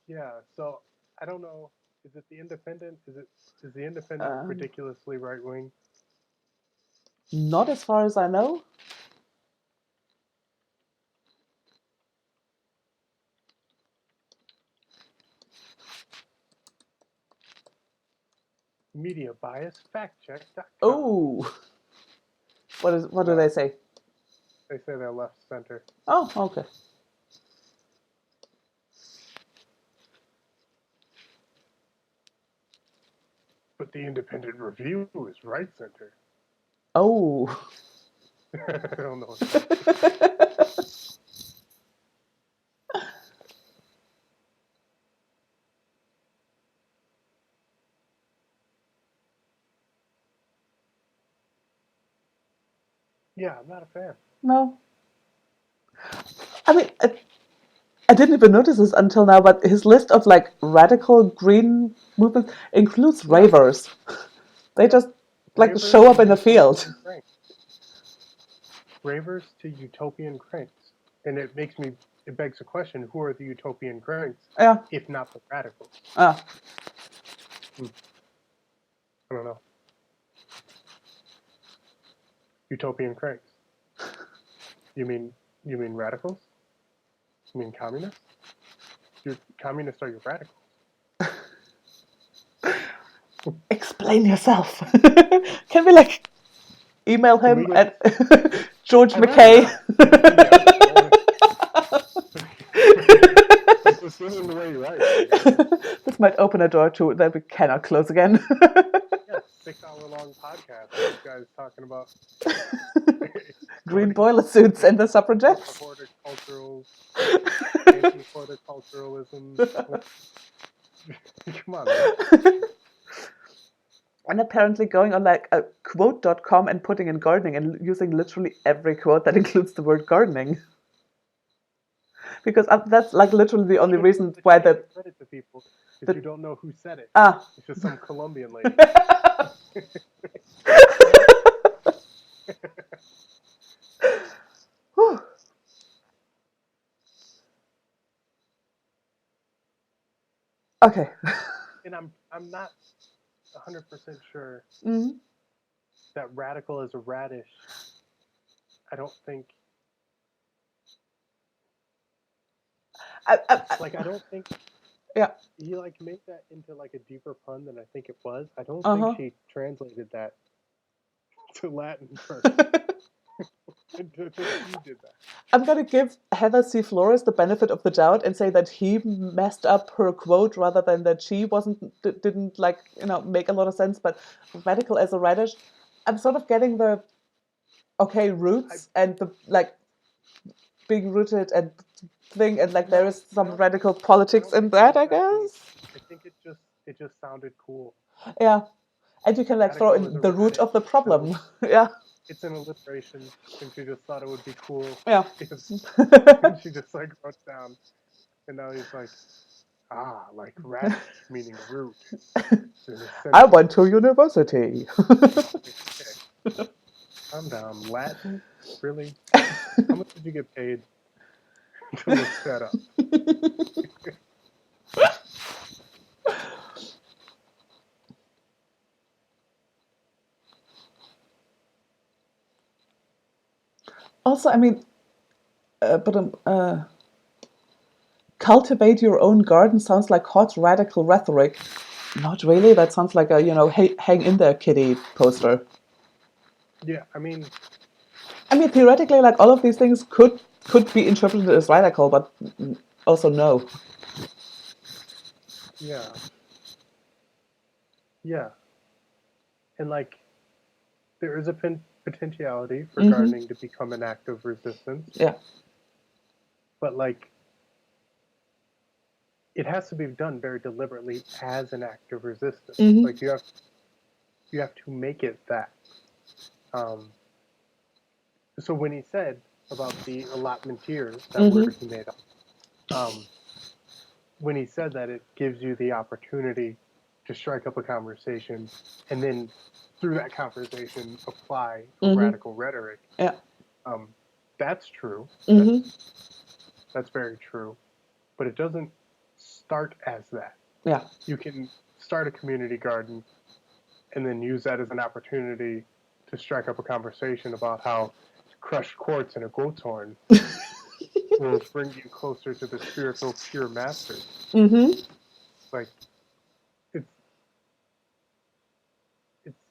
Yeah, so I don't know. Is it the Independent? Is the Independent ridiculously right wing? Not as far as I know. Media bias factcheck.com. Oh. What do they say? They say they're left center. Oh, okay. But the Independent Review is right center. Oh. I don't know. Yeah, I'm not a fan. No. I mean, I didn't even notice this until now, but his list of like radical green movements includes ravers. They just like Ravers show up to in the field. utopian cranks. Ravers to utopian cranks. And it begs the question, who are the utopian cranks? Yeah. If not the radicals? Ah. I don't know. Utopian cranks. You mean radicals? You mean communists? Your communists are your radicals. Explain yourself. Can we like email him at George McKay? The way you write. This might open a door to that we cannot close again. Yeah, 6-hour-long podcast. These guys talking about green boiler suits and the suffragettes. Anti-horticulturalism. Come on, man. And apparently going on like a quote.com and putting in gardening and using literally every quote that includes the word gardening. Because that's like literally the only reason why the credit to people if you don't know who said it. It's just some Colombian lady. Okay. And I'm not 100% sure that radical is a radish. I don't think. I don't think. Yeah. He like made that into like a deeper pun than I think it was. I don't think she translated that to Latin first. He did that. I'm gonna give Heather C. Flores the benefit of the doubt and say that he messed up her quote rather than that she didn't like make a lot of sense. But radical as a radish, I'm sort of getting the roots and the like being rooted and thing and like there is some radical politics in that, I guess. I think it just sounded cool. Yeah, and you can like throw in the root of the problem. Yeah. It's an alliteration, and she just thought it would be cool. Yeah. And she just like wrote down, and now he's like, like radish, meaning root. I went to university. Okay. Calm down. Latin? Really? How much did you get paid to look that up? Also, I mean, cultivate your own garden sounds like hot radical rhetoric. Not really. That sounds like a hang in there, kitty poster. Yeah, I mean, theoretically, like all of these things could be interpreted as radical, but also no. Yeah. Yeah. And like, there is a potentiality for gardening to become an act of resistance. Yeah. But like, it has to be done very deliberately as an act of resistance. Like you have to make it that. So when he said about the allotmenteers, that word he made up, when he said that it gives you the opportunity to strike up a conversation and then through that conversation apply a radical rhetoric. Yeah. That's true. That's very true. But it doesn't start as that. Yeah. You can start a community garden and then use that as an opportunity to strike up a conversation about how crushed quartz in a goat's horn will bring you closer to the spiritual pure master. Like, it's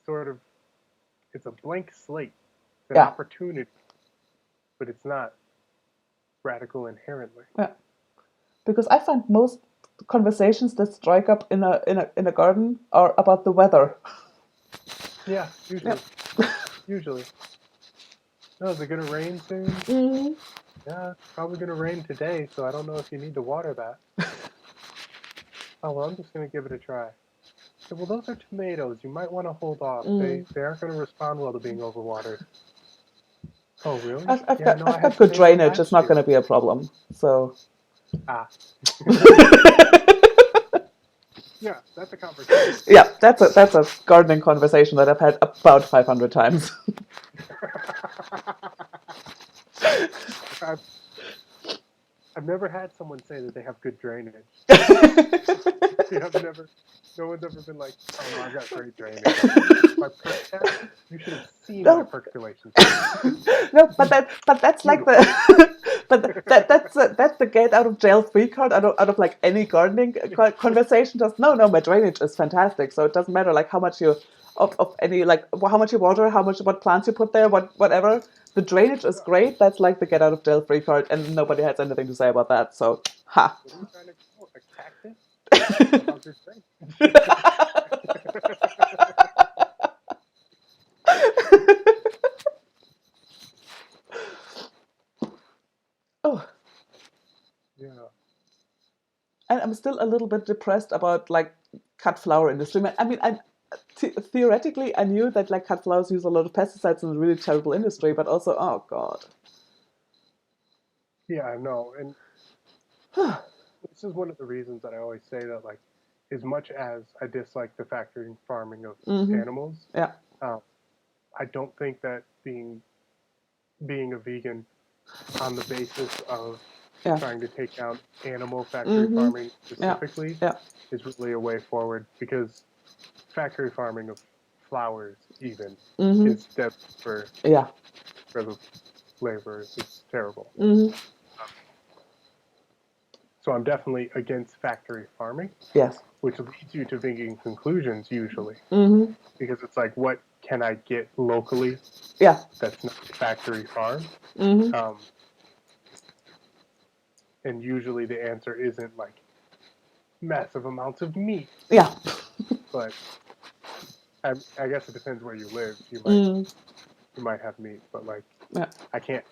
sort of, it's a blank slate. It's an opportunity, but it's not radical inherently. Yeah. Because I find most conversations that strike up in a garden are about the weather. Yeah, usually. Usually. No, is it going to rain soon? Yeah, it's probably going to rain today, so I don't know if you need to water that. Oh, well, I'm just going to give it a try. Okay, well, those are tomatoes. You might want to hold off. They aren't going to respond well to being overwatered. Oh, really? I've Yeah, got good drainage. It's not going to be a problem. So. Yeah, that's a conversation. Yeah, that's a gardening conversation that I've had about 500 times. I've never had someone say that they have good drainage. No one's ever been like, oh no, I've got great drainage. My perk test, you should have seen my percolation. No, but that's like that's the get out of jail free card out of like any gardening conversation. Just no, my drainage is fantastic. So it doesn't matter like how much you of any like how much you water, what plants you put there, whatever. The drainage is great. That's like the get out of jail free card, and nobody has anything to say about that. So ha. What are you trying to grow? A cactus? How's your drainage? Oh. Yeah. And I'm still a little bit depressed about like cut flower industry. I mean, theoretically, I knew that like cut flowers use a lot of pesticides in a really terrible industry, but also, oh god. Yeah, I know, and this is one of the reasons that I always say that like, as much as I dislike the factory farming of animals, I don't think that being a vegan on the basis of trying to take down animal factory farming specifically is really a way forward, because factory farming of flowers even is dead for the laborers. It's terrible. So I'm definitely against factory farming. Yes. Which leads you to vegan conclusions usually. Because it's like, what can I get locally? Yeah. That's not factory farm. And usually the answer isn't like massive amounts of meat. Yeah. But I guess it depends where you live. You might have meat, but like I can't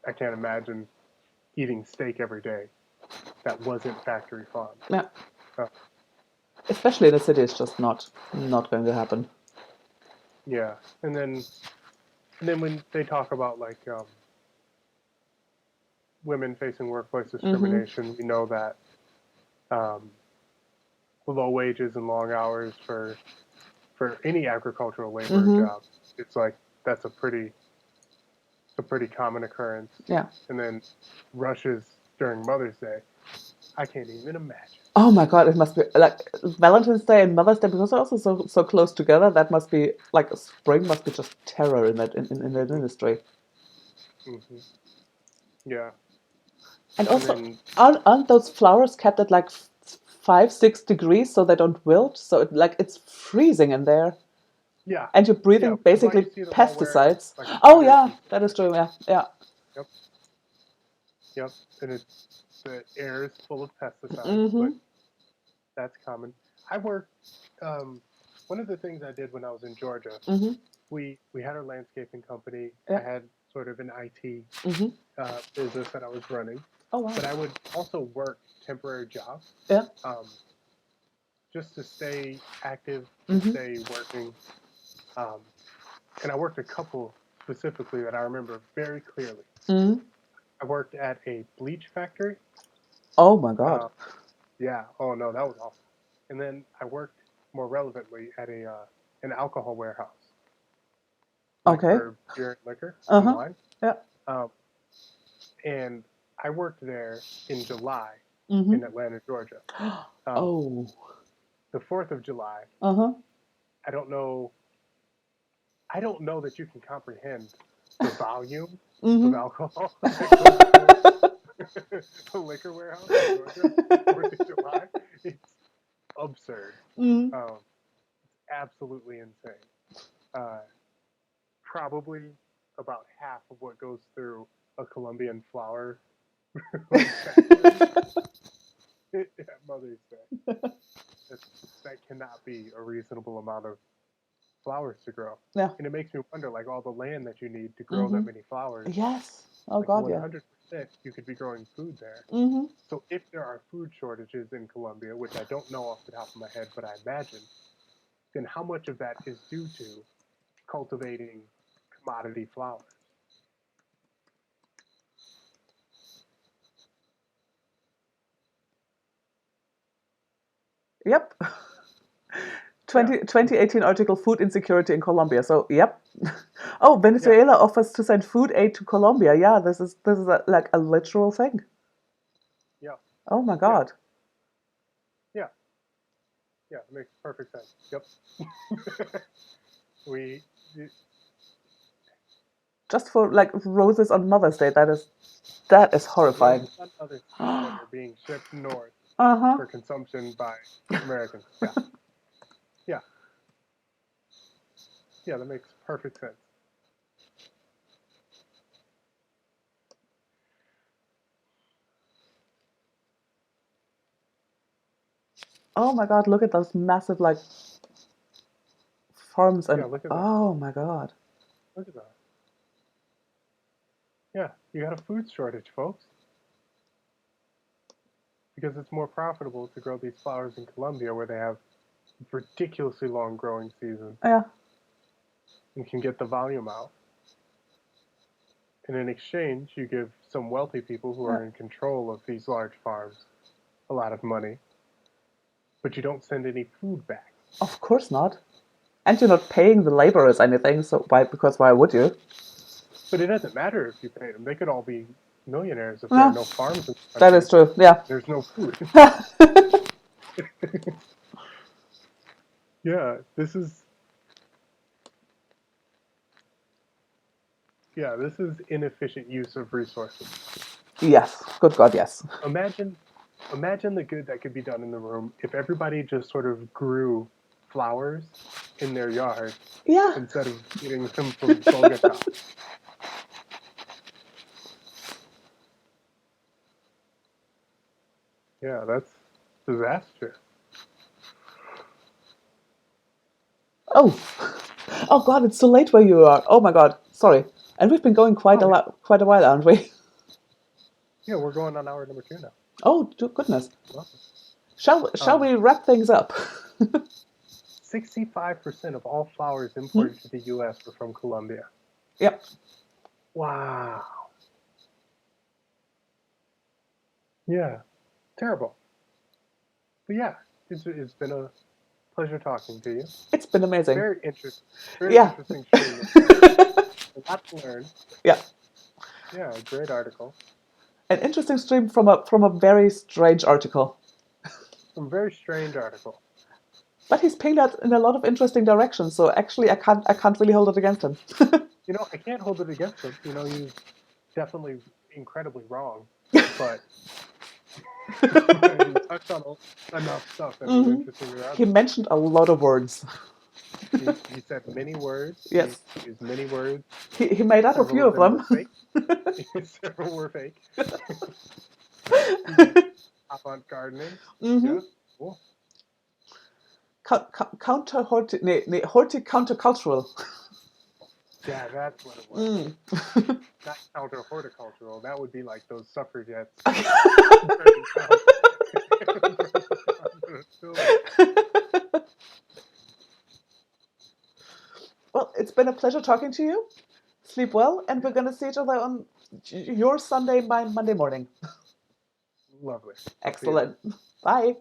imagine eating steak every day that wasn't factory farmed. Yeah. Especially in the city, it's just not going to happen. Yeah, and then when they talk about like women facing workplace discrimination, we know that low wages and long hours for any agricultural labor job, it's like that's a pretty common occurrence. Yeah. And then rushes during Mother's Day, I can't even imagine. Oh my god, it must be like Valentine's Day and Mother's Day, because they're also so close together. That must be like spring must be just terror in that industry. Yeah. And also, aren't those flowers kept at like 5-6 degrees so they don't wilt? So it's freezing in there. Yeah. And you're breathing basically pesticides. That is true. Yeah. Yep. And the air is full of pesticides, but That's common. I worked. One of the things I did when I was in Georgia, we had our landscaping company. Yeah. I had sort of an IT Mm-hmm. business that I was running, Oh wow. but I would also work temporary jobs. Yeah. Just to stay active, to Mm-hmm. stay working. And I worked a couple specifically that I remember very clearly. Mm-hmm. I worked at a bleach factory. Oh my God. Yeah. Oh no, that was awesome. And then I worked more relevantly at an alcohol warehouse. Like Okay. for beer and liquor and wine. Yeah. And I worked there in July Mm-hmm. in Atlanta, Georgia. Oh. The 4th of July. Uh-huh. I don't know that you can comprehend the volume of alcohol that goes through the liquor warehouse in Georgia on the 4th of July. It's absurd. It's absolutely insane. Probably about half of what goes through a Colombian flower factory at Mother's Day. That cannot be a reasonable amount of flowers to grow. Yeah. And it makes me wonder, like, all the land that you need to grow that many flowers. Yes. Oh Like God, 100% you could be growing food there. yeah. So if there are food shortages in Colombia, which I don't know off the top of my head, but I imagine, then how much of that is due to cultivating commodity flowers? Yep. 2018 article, food insecurity in Colombia. So, yep. Oh, Venezuela offers to send food aid to Colombia. Yeah, this is like a literal thing. Yeah. Oh my God. Yeah. Yeah, it makes perfect sense. Yep. Just for like roses on Mother's Day, that is horrifying. Roses on Mother's Day that are being shipped north for consumption by Americans. Yeah. Yeah. Yeah, that makes perfect sense. Oh my God, look at those massive like farms and look at that. oh my God. Look at that. Yeah, you got a food shortage, folks. Because it's more profitable to grow these flowers in Colombia where they have ridiculously long growing seasons. Yeah. And can get the volume out. And in exchange, you give some wealthy people who are in control of these large farms a lot of money. But you don't send any food back. Of course not. And you're not paying the laborers anything, so why would you? But it doesn't matter if you pay them. They could all be millionaires if there are no farms in the country. That is true, yeah. There's no food. Yeah, this is inefficient use of resources. Yes, good God, yes. Imagine the good that could be done in the room if everybody just sort of grew flowers in their yard instead of getting them from Bogota. Yeah, that's disastrous. Oh God, it's so late where you are. Oh my God, sorry. And we've been going quite a while, aren't we? Yeah, we're going on hour number 2 now. Oh goodness. Shall we wrap things up? 65% of all flowers imported to the U.S. are from Colombia. Yep. Wow. Yeah, terrible. But yeah, it's been a pleasure talking to you. It's been amazing. Very interesting. Interesting stream. A lot to learn. Yeah. Yeah, great article. An interesting stream from a very strange article. Some very strange article. But he's pinged out in a lot of interesting directions, so actually I can't really hold it against him. I can't hold it against him. He's definitely incredibly wrong, but he touched on enough stuff that was interesting. He mentioned a lot of words. He said many words. Yes. He used many words. He made up a few of them. Several were fake. Avant gardening. Mm-hmm. Yeah. Cool. Horticultural. Yeah, that's what it was. Not counter horticultural. That would be like those suffragettes. Well, it's been a pleasure talking to you. Sleep well, and we're going to see each other on your Sunday, my Monday morning. Lovely. Excellent. Bye.